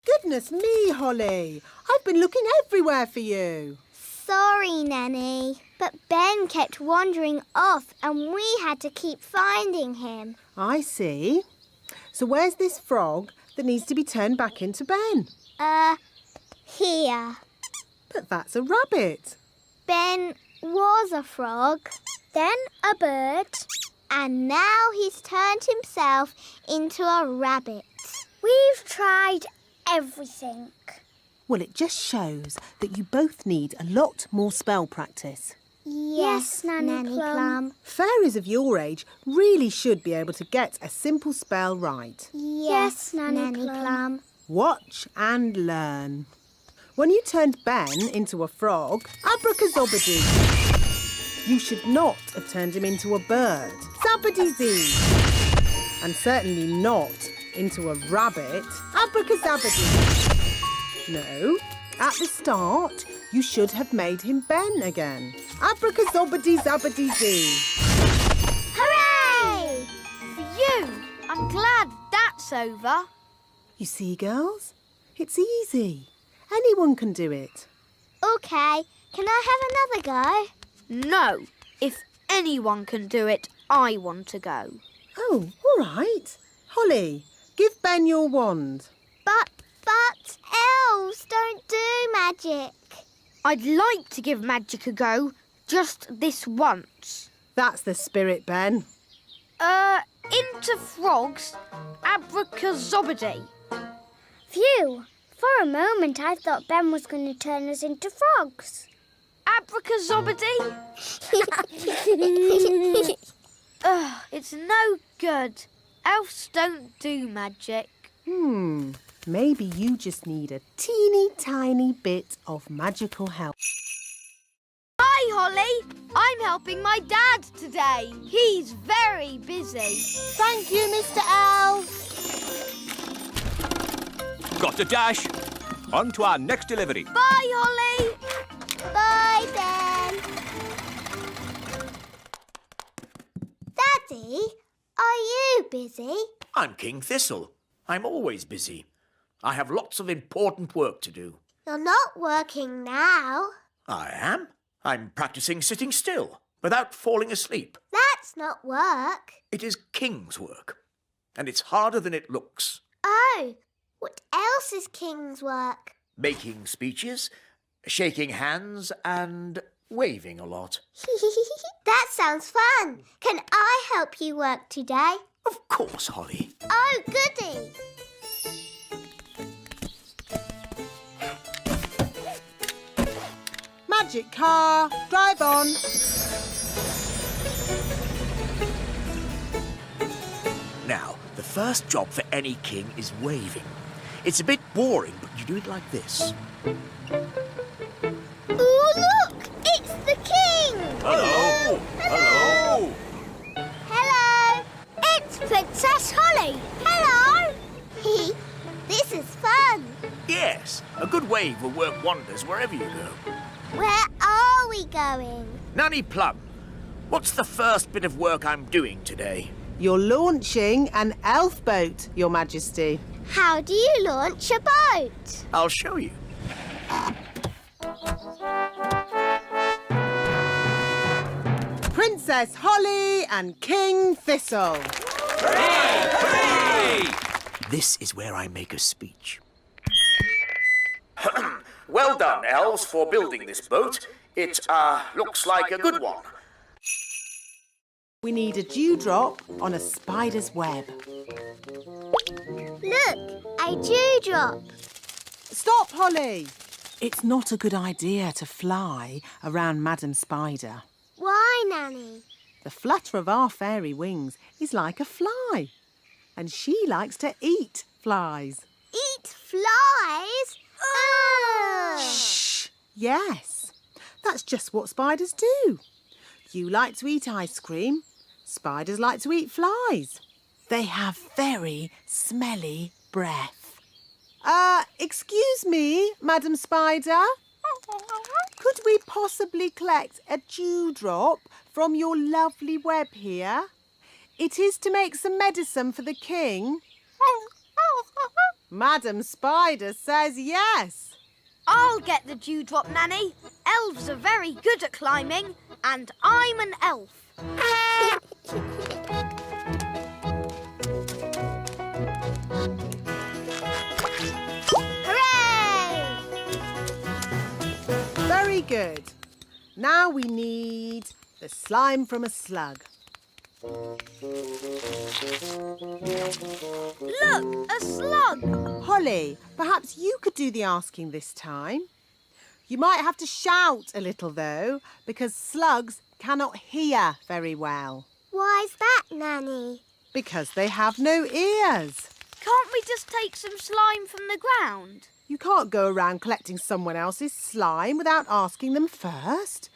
[SPEAKER 3] Goodness me, Holly. I've been looking everywhere for you.
[SPEAKER 2] Sorry, Nanny. But Ben kept wandering off and we had to keep finding him.
[SPEAKER 3] I see. So where's this frog that needs to be turned back into Ben?
[SPEAKER 2] Here.
[SPEAKER 3] But that's a rabbit.
[SPEAKER 2] Ben was a frog, then a bird, and now he's turned himself into a rabbit. We've tried everything.
[SPEAKER 3] Well, it just shows that you both need a lot more spell practice.
[SPEAKER 2] Yes, Nanny Plum.
[SPEAKER 3] Fairies of your age really should be able to get a simple spell right.
[SPEAKER 2] Yes, Nanny Plum.
[SPEAKER 3] Watch and learn. When you turned Ben into a frog, abracazobadoo. You should not have turned him into a bird. Zabbity-zee. And certainly not into a rabbit. Abracazabadoo. No, at the start, you should have made him Ben again. Abracazobadee-zabbity-zee.
[SPEAKER 10] Hooray! Phew! I'm glad that's over.
[SPEAKER 3] You see, girls? It's easy. Anyone can do it.
[SPEAKER 2] OK, can I have another go?
[SPEAKER 10] No. If anyone can do it, I want to go.
[SPEAKER 3] Oh, all right. Holly, give Ben your wand.
[SPEAKER 2] But elves don't do magic.
[SPEAKER 10] I'd like to give magic a go, just this once.
[SPEAKER 3] That's the spirit, Ben.
[SPEAKER 10] Into frogs, abracazobadee.
[SPEAKER 2] Phew, for a moment I thought Ben was going to turn us into frogs.
[SPEAKER 10] Abracazobadee? Ugh, it's no good. Elves don't do magic.
[SPEAKER 3] Maybe you just need a teeny tiny bit of magical help.
[SPEAKER 10] Hi, Holly. I'm helping my dad today. He's very busy.
[SPEAKER 3] Thank you, Mr. Elf.
[SPEAKER 9] Got to dash. On to our next delivery.
[SPEAKER 10] Bye, Holly.
[SPEAKER 2] Bye, Ben. Daddy, are you busy?
[SPEAKER 5] I'm King Thistle. I'm always busy. I have lots of important work to do.
[SPEAKER 2] You're not working now.
[SPEAKER 5] I am. I'm practicing sitting still without falling asleep.
[SPEAKER 2] That's not work.
[SPEAKER 5] It is king's work, and it's harder than it looks.
[SPEAKER 2] Oh, what else is king's work?
[SPEAKER 5] Making speeches, shaking hands, and waving a lot.
[SPEAKER 2] That sounds fun. Can I help you work today?
[SPEAKER 5] Of course, Holly.
[SPEAKER 2] Oh, goody.
[SPEAKER 3] Magic car, drive on.
[SPEAKER 5] Now, the first job for any king is waving. It's a bit boring, but you do it like this.
[SPEAKER 2] Oh, look! It's the king!
[SPEAKER 9] Hello! Hello!
[SPEAKER 2] Hello! It's Princess Holly! Hello! This is fun!
[SPEAKER 5] Yes, a good wave will work wonders wherever you go.
[SPEAKER 2] Where are we going?
[SPEAKER 5] Nanny Plum, what's the first bit of work I'm doing today?
[SPEAKER 3] You're launching an elf boat, Your Majesty.
[SPEAKER 2] How do you launch a boat?
[SPEAKER 5] I'll show you.
[SPEAKER 3] Princess Princess Holly and King Thistle.
[SPEAKER 5] This is where I make a speech. Well done, elves, for building this boat. It, looks like a good one.
[SPEAKER 3] We need a dewdrop on a spider's web.
[SPEAKER 2] Look, a dewdrop.
[SPEAKER 3] Stop, Holly! It's not a good idea to fly around Madam Spider.
[SPEAKER 2] Why, Nanny?
[SPEAKER 3] The flutter of our fairy wings is like a fly. And she likes to eat flies.
[SPEAKER 2] Eat flies? Ugh.
[SPEAKER 3] Shh! Yes, that's just what spiders do. You like to eat ice cream. Spiders like to eat flies. They have very smelly breath. Excuse me, Madam Spider. Could we possibly collect a dewdrop from your lovely web here? It is to make some medicine for the king. Madam Spider says yes.
[SPEAKER 10] I'll get the dewdrop, Nanny. Elves are very good at climbing, and I'm an elf.
[SPEAKER 2] Hooray!
[SPEAKER 3] Very good. Now we need the slime from a slug.
[SPEAKER 10] Look, a slug.
[SPEAKER 3] Holly, perhaps you could do the asking this time. You might have to shout a little, though, because slugs cannot hear very well.
[SPEAKER 2] Why's that, Nanny?
[SPEAKER 3] Because they have no ears.
[SPEAKER 10] Can't we just take some slime from the ground?
[SPEAKER 3] You can't go around collecting someone else's slime without asking them first.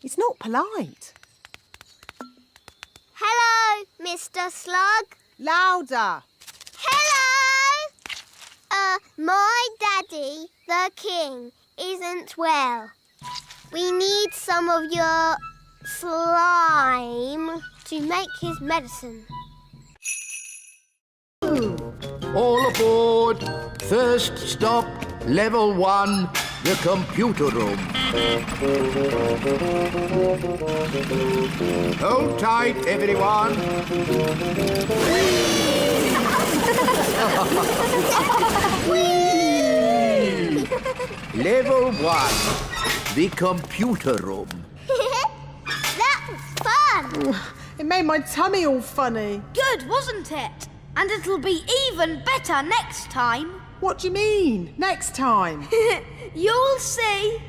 [SPEAKER 3] It's not polite.
[SPEAKER 2] Hello, Mr. Slug.
[SPEAKER 3] Louder.
[SPEAKER 2] Hello! My daddy, the king, isn't well. We need some of your slime to make his medicine.
[SPEAKER 7] All aboard. First stop, level 1, the computer room. Hold tight, everyone. Level 1, the computer room.
[SPEAKER 2] That was fun.
[SPEAKER 3] It made my tummy all funny.
[SPEAKER 10] Good, wasn't it? And it'll be even better next time.
[SPEAKER 3] What do you mean, next time?
[SPEAKER 10] You'll see.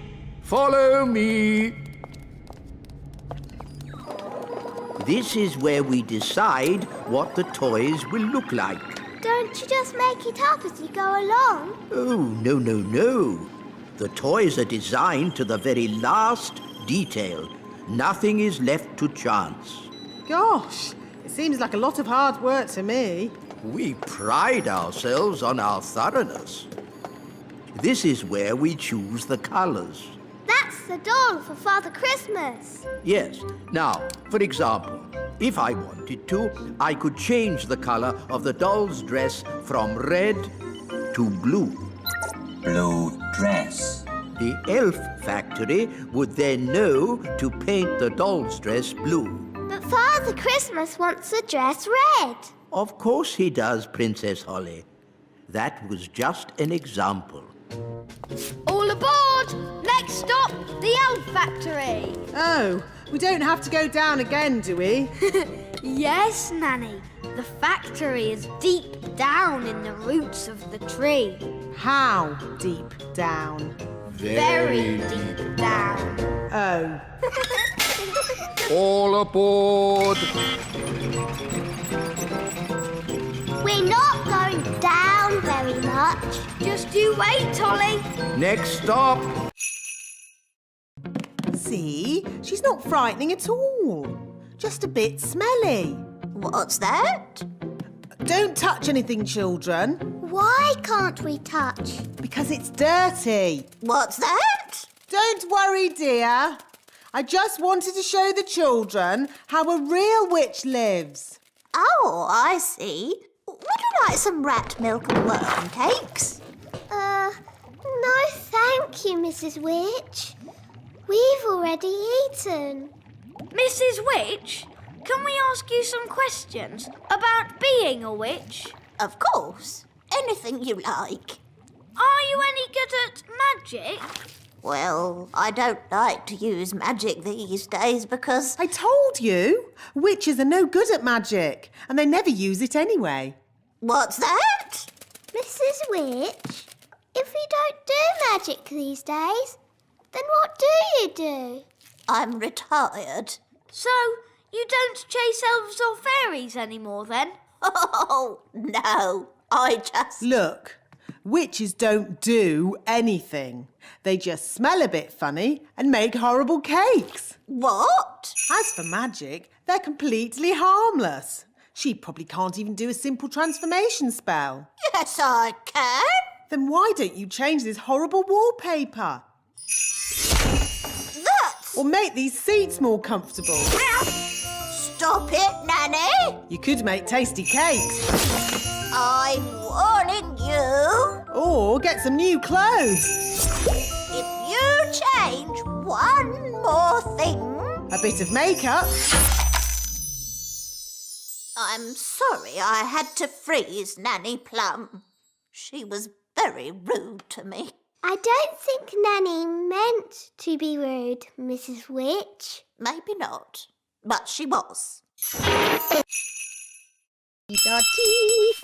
[SPEAKER 7] Follow me.
[SPEAKER 4] This is where we decide what the toys will look like.
[SPEAKER 2] Don't you just make it up as you go along?
[SPEAKER 4] Oh, no, no, no. The toys are designed to the very last detail. Nothing is left to chance.
[SPEAKER 3] Gosh, it seems like a lot of hard work to me.
[SPEAKER 4] We pride ourselves on our thoroughness. This is where we choose the colours.
[SPEAKER 2] That's the doll for Father Christmas.
[SPEAKER 4] Yes. Now, for example, if I wanted to, I could change the colour of the doll's dress from red to blue.
[SPEAKER 11] Blue dress.
[SPEAKER 4] The elf factory would then know to paint the doll's dress blue.
[SPEAKER 2] But Father Christmas wants the dress red.
[SPEAKER 4] Of course he does, Princess Holly. That was just an example.
[SPEAKER 10] All aboard! Next stop, the elf factory.
[SPEAKER 3] Oh, we don't have to go down again, do we?
[SPEAKER 10] Yes, Nanny. The factory is deep down in the roots of the tree.
[SPEAKER 3] How deep down?
[SPEAKER 10] Very deep down.
[SPEAKER 3] Oh.
[SPEAKER 7] All aboard.
[SPEAKER 2] We're not going down very much.
[SPEAKER 10] Just you wait, Holly.
[SPEAKER 7] Next stop.
[SPEAKER 3] See, she's not frightening at all. Just a bit smelly.
[SPEAKER 6] What's that?
[SPEAKER 3] Don't touch anything, children,
[SPEAKER 2] Why can't we touch?
[SPEAKER 3] because it's dirty.
[SPEAKER 6] What's that?
[SPEAKER 3] Don't worry, dear. I just wanted to show the children how a real witch lives.
[SPEAKER 6] Oh, I see. Would you like some rat milk and worm cakes?
[SPEAKER 2] No thank you, Mrs. Witch. We've already eaten.
[SPEAKER 10] Mrs. Witch, can we ask you some questions about being a witch?
[SPEAKER 6] Of course. Anything you like.
[SPEAKER 10] Are you any good at magic?
[SPEAKER 6] Well, I don't like to use magic these days because...
[SPEAKER 3] I told you, witches are no good at magic, and they never use it anyway.
[SPEAKER 6] What's that?
[SPEAKER 2] Mrs. Witch, if you don't do magic these days, then what do you do?
[SPEAKER 6] I'm retired.
[SPEAKER 10] So, you don't chase elves or fairies anymore then?
[SPEAKER 6] Oh, no. I just...
[SPEAKER 3] Look, witches don't do anything. They just smell a bit funny and make horrible cakes.
[SPEAKER 6] What?
[SPEAKER 3] As for magic, they're completely harmless. She probably can't even do a simple transformation spell.
[SPEAKER 6] Yes, I can.
[SPEAKER 3] Then why don't you change this horrible wallpaper?
[SPEAKER 6] That's...
[SPEAKER 3] Or make these seats more comfortable.
[SPEAKER 6] Stop it, Nanny.
[SPEAKER 3] You could make tasty cakes.
[SPEAKER 6] I'm warning you.
[SPEAKER 3] Or get some new clothes.
[SPEAKER 6] If you change one more thing...
[SPEAKER 3] A bit of makeup.
[SPEAKER 6] I'm sorry I had to freeze Nanny Plum. She was very rude to me.
[SPEAKER 2] I don't think Nanny meant to be rude, Mrs. Witch.
[SPEAKER 6] Maybe not, but she was.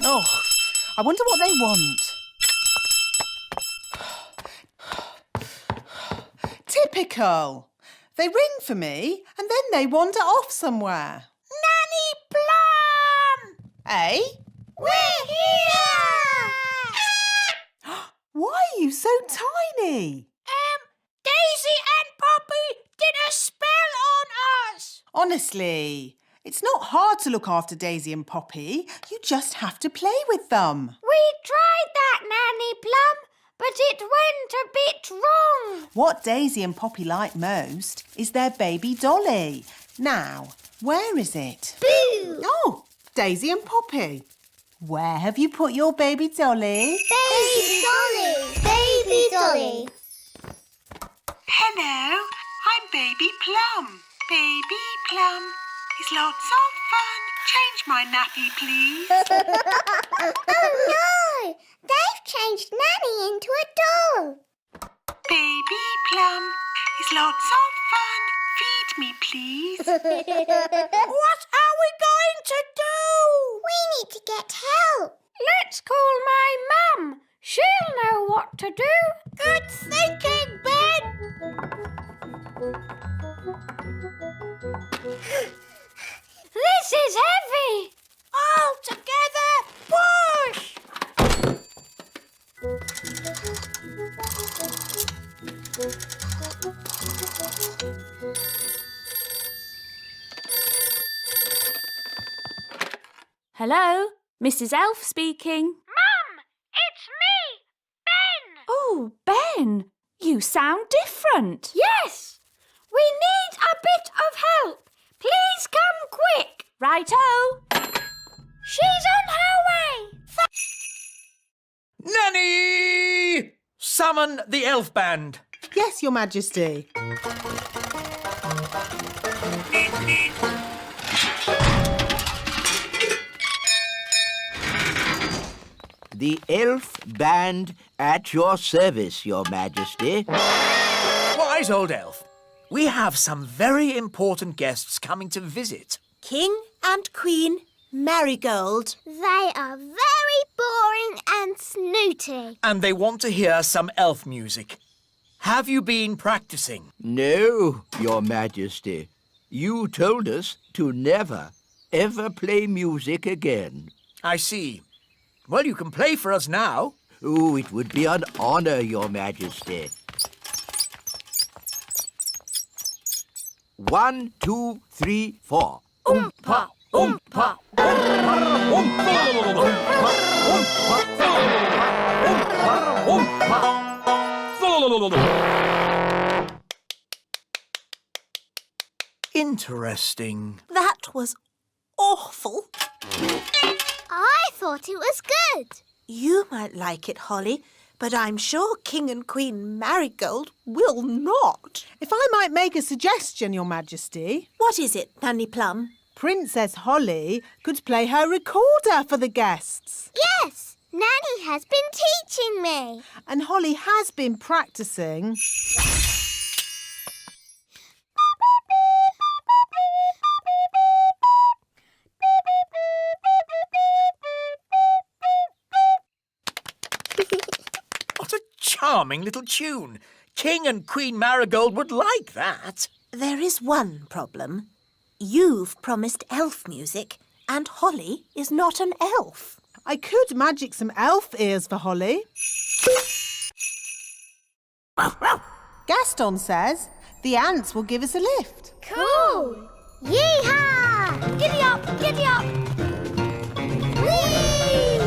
[SPEAKER 3] Oh, I wonder what they want. Typical. They ring for me and then they wander off somewhere.
[SPEAKER 6] Nanny Plum!
[SPEAKER 3] Eh?
[SPEAKER 6] We're here!
[SPEAKER 3] Why are you so tiny?
[SPEAKER 6] Daisy and Poppy did a spell on us!
[SPEAKER 3] Honestly, it's not hard to look after Daisy and Poppy. You just have to play with them.
[SPEAKER 10] We tried that, Nanny Plum, but it went a bit wrong.
[SPEAKER 3] What Daisy and Poppy like most is their baby dolly. Now, where is it?
[SPEAKER 2] Boo!
[SPEAKER 3] Oh, Daisy and Poppy. Where have you put your baby dolly?
[SPEAKER 2] Baby Dolly! Baby Dolly!
[SPEAKER 12] Hello, I'm Baby Plum. Baby Plum is lots of fun. Change my nappy, please.
[SPEAKER 2] Oh no! They've changed Nanny into a doll.
[SPEAKER 12] Baby Plum is lots of fun. Feed me, please.
[SPEAKER 6] What are we going to do?
[SPEAKER 2] We need to get help.
[SPEAKER 10] Let's call my mum. She'll know what to do.
[SPEAKER 6] Good thinking, Ben.
[SPEAKER 10] This is heavy.
[SPEAKER 6] All together, push!
[SPEAKER 8] Hello, Mrs. Elf speaking.
[SPEAKER 10] Mum, it's me, Ben.
[SPEAKER 8] Oh, Ben, you sound different.
[SPEAKER 10] Yes, we need a bit of help. Please come quick.
[SPEAKER 8] Righto.
[SPEAKER 10] She's on her way.
[SPEAKER 9] Nanny! Summon the elf band.
[SPEAKER 3] Yes, Your Majesty.
[SPEAKER 4] The elf band at your service, Your Majesty.
[SPEAKER 5] Wise old elf, we have some very important guests coming to visit.
[SPEAKER 6] King and Queen Marigold.
[SPEAKER 2] They are very boring and snooty.
[SPEAKER 5] And they want to hear some elf music. Have you been practicing?
[SPEAKER 4] No, Your Majesty. You told us to never, ever play music again.
[SPEAKER 5] I see. Well, you can play for us now.
[SPEAKER 4] Oh, it would be an honor, Your Majesty. 1, 2, 3, 4.
[SPEAKER 5] Oompa, oompa, Interesting.
[SPEAKER 6] That was awful.
[SPEAKER 2] I thought it was good.
[SPEAKER 6] You might like it, Holly, but I'm sure King and Queen Marigold will not.
[SPEAKER 3] If I might make a suggestion, Your Majesty.
[SPEAKER 6] What is it, Nanny Plum?
[SPEAKER 3] Princess Holly could play her recorder for the guests.
[SPEAKER 2] Yes, Nanny has been teaching me.
[SPEAKER 3] And Holly has been practicing.
[SPEAKER 9] What a charming little tune. King and Queen Marigold would like that.
[SPEAKER 6] There is one problem. You've promised elf music, and Holly is not an elf.
[SPEAKER 3] I could magic some elf ears for Holly. Gaston says the ants will give us a lift.
[SPEAKER 2] Cool! Yee-haw! Giddy up, giddy up! Whee!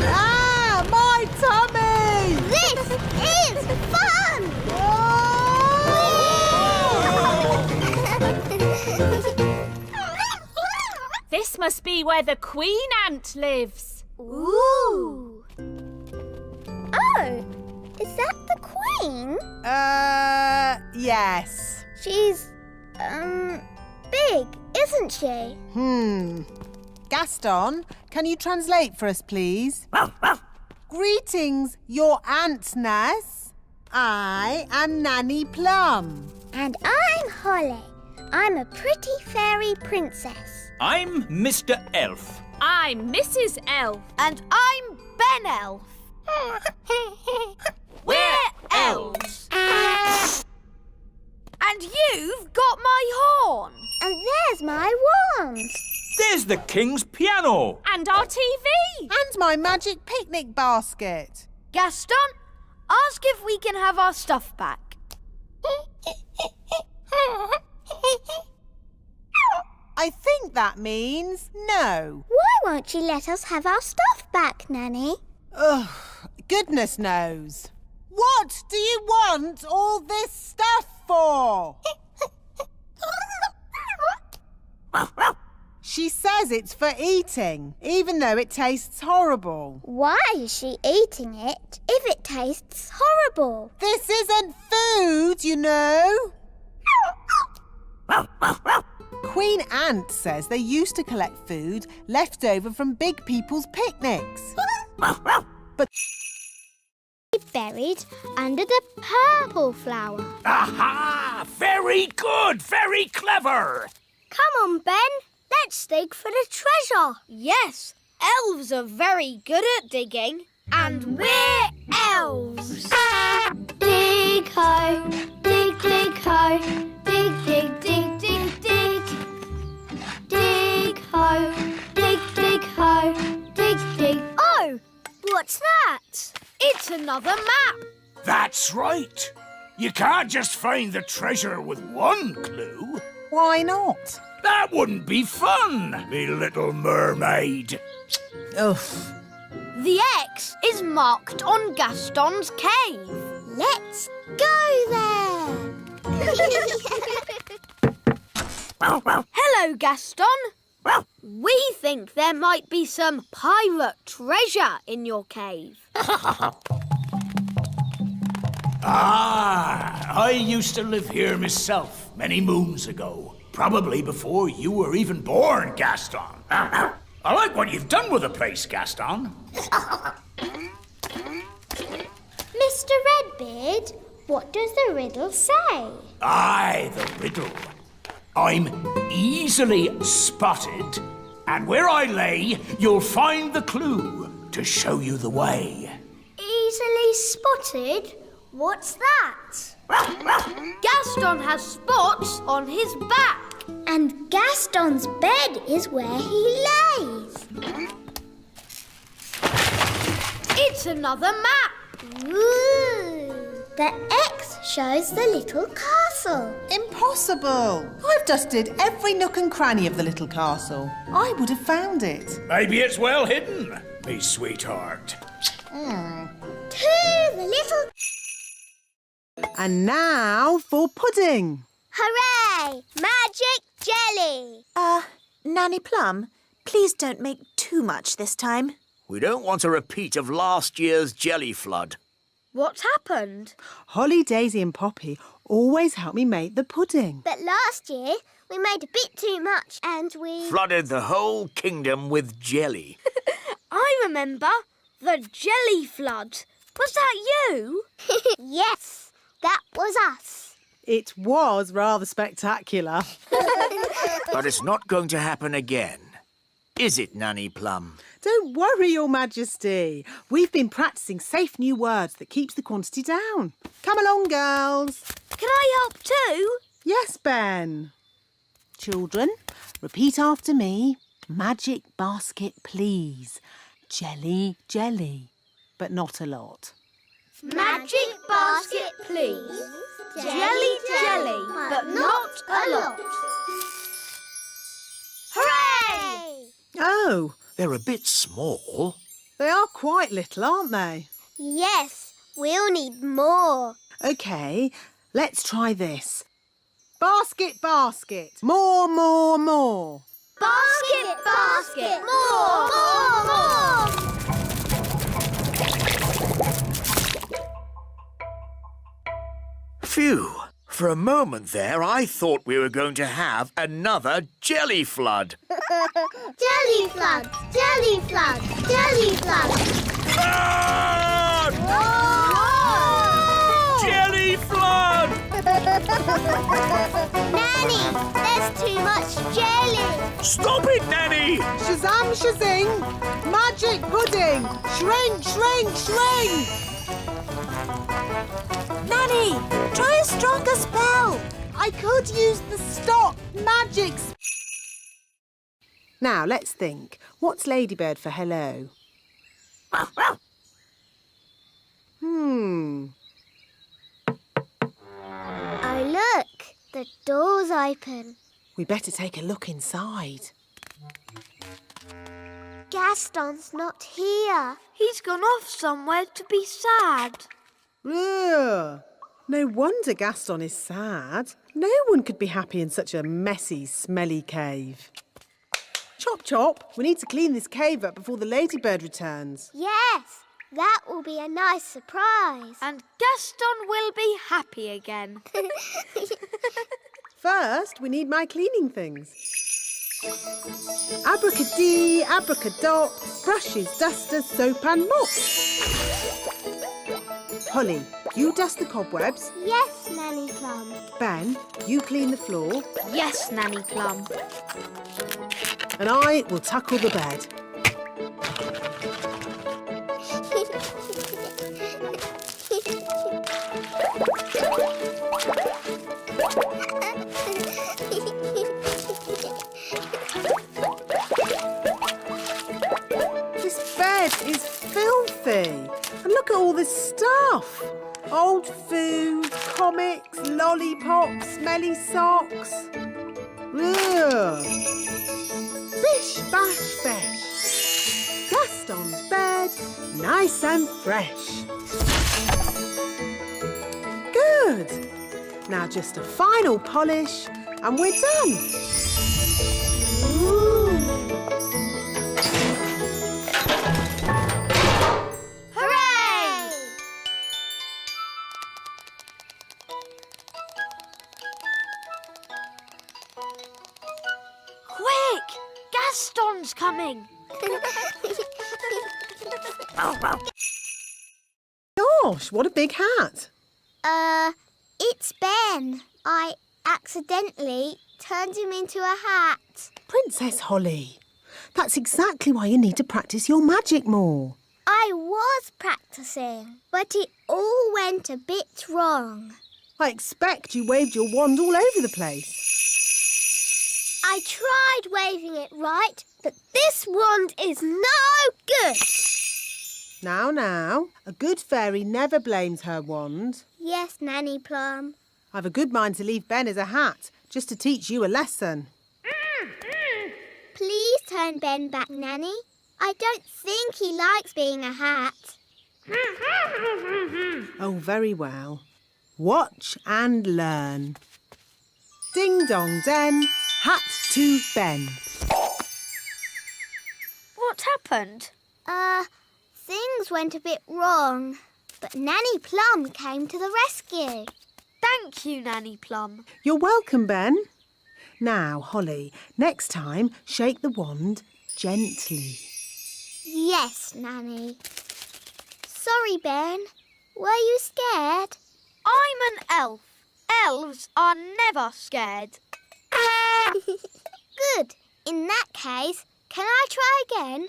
[SPEAKER 3] Ah, my tummy!
[SPEAKER 2] This is fun!
[SPEAKER 8] This must be where the queen ant lives.
[SPEAKER 2] Ooh! Oh, is that the queen?
[SPEAKER 3] Yes.
[SPEAKER 2] She's, big, isn't she?
[SPEAKER 3] Gaston, can you translate for us, please? Greetings, your antness. I am Nanny Plum.
[SPEAKER 2] And I'm Holly. I'm a pretty fairy princess.
[SPEAKER 9] I'm Mr. Elf.
[SPEAKER 8] I'm Mrs. Elf.
[SPEAKER 10] And I'm Ben Elf.
[SPEAKER 8] We're elves.
[SPEAKER 10] And you've got my horn.
[SPEAKER 2] And there's my wand.
[SPEAKER 9] There's the king's piano.
[SPEAKER 8] And our TV.
[SPEAKER 3] And my magic picnic basket.
[SPEAKER 10] Gaston, ask if we can have our stuff back.
[SPEAKER 3] I think that means no.
[SPEAKER 2] Why won't you let us have our stuff back, Nanny?
[SPEAKER 3] Ugh, goodness knows. What do you want all this stuff for? She says it's for eating, even though it tastes horrible.
[SPEAKER 2] Why is she eating it if it tastes horrible?
[SPEAKER 3] This isn't food, you know. Queen Ant says they used to collect food left over from big people's picnics. But
[SPEAKER 2] buried under the purple flower.
[SPEAKER 5] Aha! Very good! Very clever!
[SPEAKER 10] Come on, Ben. Let's dig for the treasure. Yes, elves are very good at digging. And we're elves.
[SPEAKER 2] Dig ho, dig ho, dig dig dig dig dig. Dig ho, dig ho, dig dig.
[SPEAKER 10] Oh, what's that? It's another map.
[SPEAKER 5] That's right. You can't just find the treasure with one clue.
[SPEAKER 3] why not?
[SPEAKER 5] That wouldn't be fun, me little mermaid.
[SPEAKER 3] Ugh.
[SPEAKER 10] The X is marked on Gaston's cave.
[SPEAKER 2] Let's go there.
[SPEAKER 10] Hello, Gaston. We think there might be some pirate treasure in your cave.
[SPEAKER 5] I used to live here myself many moons ago. Probably before you were even born, Gaston. I like what you've done with the place, Gaston.
[SPEAKER 2] Mr. Redbeard, what does the riddle say?
[SPEAKER 5] Aye, the riddle. I'm easily spotted, and where I lay, you'll find the clue to show you the way.
[SPEAKER 10] Easily spotted? What's that? Gaston has spots on his back.
[SPEAKER 2] And Gaston's bed is where he lays.
[SPEAKER 10] It's another map.
[SPEAKER 2] Ooh. The X shows the little castle.
[SPEAKER 3] Impossible! I've dusted every nook and cranny of the little castle. I would have found it.
[SPEAKER 5] Maybe it's well hidden, me sweetheart.
[SPEAKER 2] To the little...
[SPEAKER 3] And now for pudding.
[SPEAKER 2] Hooray! Magic jelly!
[SPEAKER 6] Nanny Plum, Please don't make too much this time.
[SPEAKER 5] We don't want a repeat of last year's jelly flood.
[SPEAKER 10] What happened?
[SPEAKER 3] Holly, Daisy and Poppy always help me make the pudding.
[SPEAKER 2] But last year, we made a bit too much and we...
[SPEAKER 5] Flooded the whole kingdom with jelly.
[SPEAKER 10] I remember. The jelly flood. Was that you?
[SPEAKER 2] Yes, that was us.
[SPEAKER 3] It was rather spectacular.
[SPEAKER 5] But it's not going to happen again. Is it, Nanny Plum?
[SPEAKER 3] Don't worry, Your Majesty. We've been practising safe new words that keeps the quantity down. Come along, girls.
[SPEAKER 10] Can I help too?
[SPEAKER 3] Yes, Ben. Children, repeat after me. Magic basket, please. Jelly, jelly, but not a lot.
[SPEAKER 10] Magic basket, please. Jelly, jelly, but not a lot. Hooray!
[SPEAKER 3] Oh,
[SPEAKER 5] They're a bit small.
[SPEAKER 3] they are quite little, aren't they?
[SPEAKER 2] Yes, we'll need more.
[SPEAKER 3] OK, let's try this. Basket, basket. More, more, more.
[SPEAKER 10] Basket, basket, more,
[SPEAKER 2] more.
[SPEAKER 5] Phew. For a moment there, I thought we were going to have another jelly flood.
[SPEAKER 2] Jelly flood, jelly flood, jelly flood.
[SPEAKER 5] Flood! Jelly flood!
[SPEAKER 2] Nanny, there's too much jelly.
[SPEAKER 5] Stop it, Nanny!
[SPEAKER 3] Shazam, shazing. Magic pudding. Shrink, shrink, shrink.
[SPEAKER 6] Nanny, try a stronger spell.
[SPEAKER 3] I could use the stop magic. Now, let's think. What's Ladybird for hello?
[SPEAKER 2] Oh, look, the door's open.
[SPEAKER 3] We better take a look inside.
[SPEAKER 2] Gaston's not here.
[SPEAKER 10] He's gone off somewhere to be sad.
[SPEAKER 3] Ugh. No wonder Gaston is sad. No one could be happy in such a messy, smelly cave. Chop, chop. We need to clean this cave up before the Ladybird returns.
[SPEAKER 2] Yes, that will be a nice surprise.
[SPEAKER 10] And Gaston will be happy again.
[SPEAKER 3] First, we need my cleaning things. Abracadee, abracadop, brushes, dusters, soap and mop. Holly, you dust the cobwebs.
[SPEAKER 2] Yes, Nanny Plum.
[SPEAKER 3] Ben, you clean the floor.
[SPEAKER 10] Yes, Nanny Plum.
[SPEAKER 3] And I will tackle the bed. This bed is filthy. And look at all this stuff. Old food, comics, lollipops, smelly socks. Ugh. Bish, bash, besh. Gaston's bed, nice and fresh. Good. Now just a final polish and we're done.
[SPEAKER 2] Hooray!
[SPEAKER 10] Quick! Gaston's coming.
[SPEAKER 3] Gosh, what a big hat.
[SPEAKER 2] It's Ben. I accidentally turned him into a hat.
[SPEAKER 3] Princess Holly, that's exactly why you need to practice your magic more.
[SPEAKER 2] I was practicing, but it all went a bit wrong.
[SPEAKER 3] I expect you waved your wand all over the place.
[SPEAKER 2] I tried waving it right, but this wand is no good.
[SPEAKER 3] Now, a good fairy never blames her wand.
[SPEAKER 2] Yes, Nanny Plum.
[SPEAKER 3] I've a good mind to leave Ben as a hat, just to teach you a lesson.
[SPEAKER 2] Please turn Ben back, Nanny. I don't think he likes being a hat.
[SPEAKER 3] Oh, very well. Watch and learn. Ding dong den, hat to Ben.
[SPEAKER 10] What happened?
[SPEAKER 2] Things went a bit wrong, but Nanny Plum came to the rescue.
[SPEAKER 10] Thank you, Nanny Plum.
[SPEAKER 3] You're welcome, Ben. Now, Holly, next time, shake the wand gently.
[SPEAKER 2] Yes, Nanny. Sorry, Ben. Were you scared?
[SPEAKER 10] I'm an elf. Elves are never scared.
[SPEAKER 2] Good. In that case, can I try again?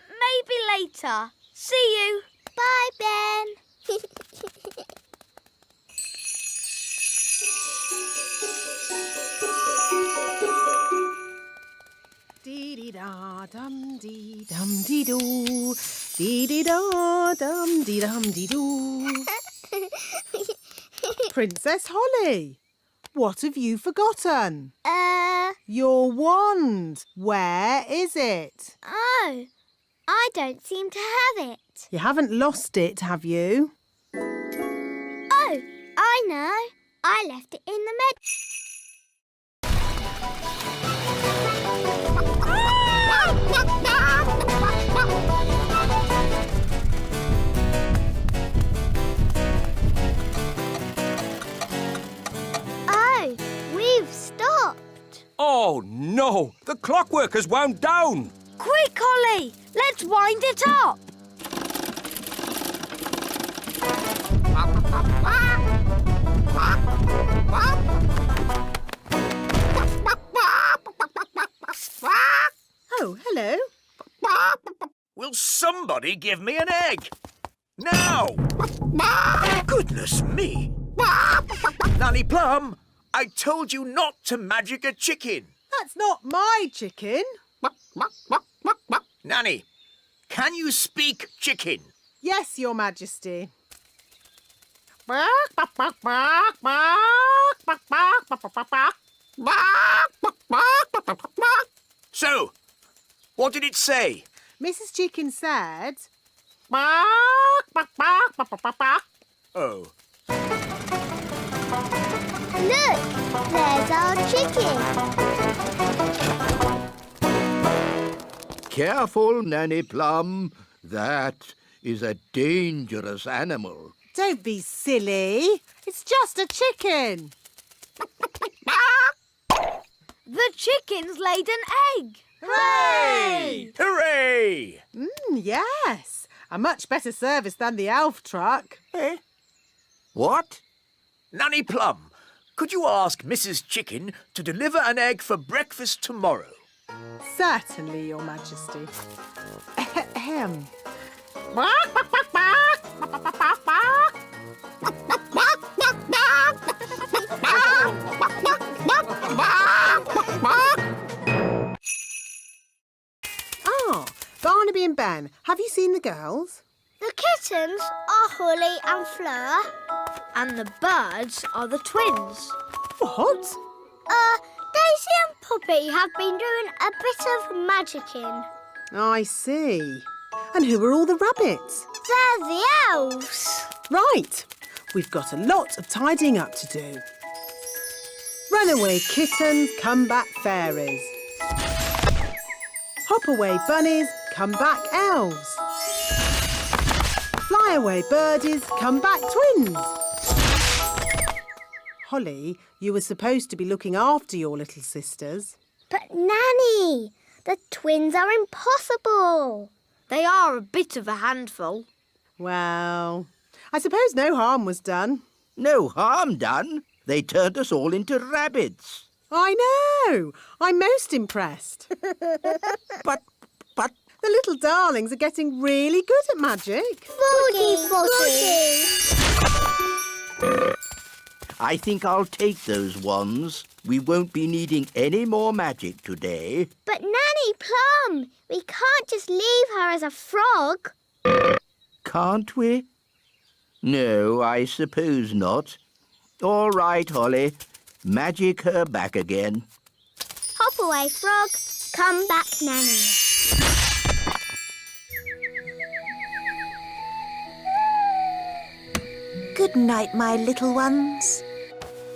[SPEAKER 10] Maybe later. See you.
[SPEAKER 2] Bye, Ben.
[SPEAKER 3] Dee-dee-da-dum-dee-dum-dee-doo. Dee-dee-da-dum-dee-dum-dee-doo. Princess Holly, what have you forgotten? Your wand. Where is it?
[SPEAKER 2] Oh, I don't seem to have it.
[SPEAKER 3] You haven't lost it, have you?
[SPEAKER 2] Oh, I know. I left it in the Oh, we've stopped.
[SPEAKER 9] Oh, no! The clockwork has wound down!
[SPEAKER 10] Quick, Holly! Let's wind it up!
[SPEAKER 3] Oh, hello.
[SPEAKER 5] Will somebody give me an egg? Now! Goodness me! Nanny Plum, I told you not to magic a chicken.
[SPEAKER 3] That's not my chicken.
[SPEAKER 5] Nanny, can you speak chicken?
[SPEAKER 3] Yes, Your Majesty.
[SPEAKER 5] So, what did it say?
[SPEAKER 3] Mrs. Chicken said...
[SPEAKER 5] Oh.
[SPEAKER 2] Look, there's our chicken.
[SPEAKER 7] Careful, Nanny Plum. That is a dangerous animal.
[SPEAKER 3] Don't be silly. It's just a chicken.
[SPEAKER 10] The chicken's laid an egg.
[SPEAKER 3] Hooray!
[SPEAKER 5] Hooray!
[SPEAKER 3] Yes. A much better service than the elf truck.
[SPEAKER 5] Eh?
[SPEAKER 7] What?
[SPEAKER 5] Nanny Plum, could you ask Mrs. Chicken to deliver an egg for breakfast tomorrow?
[SPEAKER 3] Certainly, Your Majesty. Ahem. Barnaby and Ben, have you seen the girls?
[SPEAKER 10] The kittens are Holly and Fleur. And the birds are the twins.
[SPEAKER 3] What?
[SPEAKER 10] Daisy and Poppy have been doing a bit of magicking.
[SPEAKER 3] I see. And who are all the rabbits?
[SPEAKER 10] They're the elves.
[SPEAKER 3] Right. We've got a lot of tidying up to do. Runaway kittens, come back fairies. Hop away bunnies, come back elves. Fly away birdies, come back twins. Holly, you were supposed to be looking after your little sisters.
[SPEAKER 2] But Nanny, the twins are impossible.
[SPEAKER 10] They are a bit of a handful.
[SPEAKER 3] Well, I suppose no harm was done.
[SPEAKER 7] No harm done. They turned us all into rabbits.
[SPEAKER 3] I know. I'm most impressed.
[SPEAKER 7] But...
[SPEAKER 3] The little darlings are getting really good at magic.
[SPEAKER 2] Footy.
[SPEAKER 7] I think I'll take those wands. We won't be needing any more magic today.
[SPEAKER 2] But Nanny Plum, we can't just leave her as a frog.
[SPEAKER 7] Can't we? No, I suppose not. All right, Holly. Magic her back again.
[SPEAKER 2] Hop away, frog. Come back, Nanny.
[SPEAKER 6] Good night, my little ones.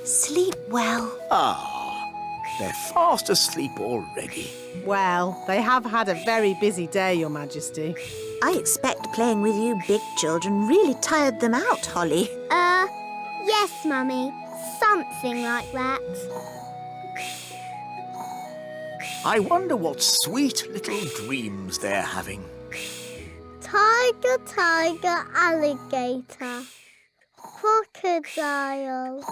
[SPEAKER 6] Sleep well.
[SPEAKER 5] Ah, They're fast asleep already.
[SPEAKER 3] Well, they have had a very busy day, Your Majesty.
[SPEAKER 6] I expect playing with you big children really tired them out, Holly.
[SPEAKER 2] Yes, Mummy. Something like that.
[SPEAKER 5] I wonder what sweet little dreams they're having.
[SPEAKER 10] Tiger, tiger, alligator. Crocodile.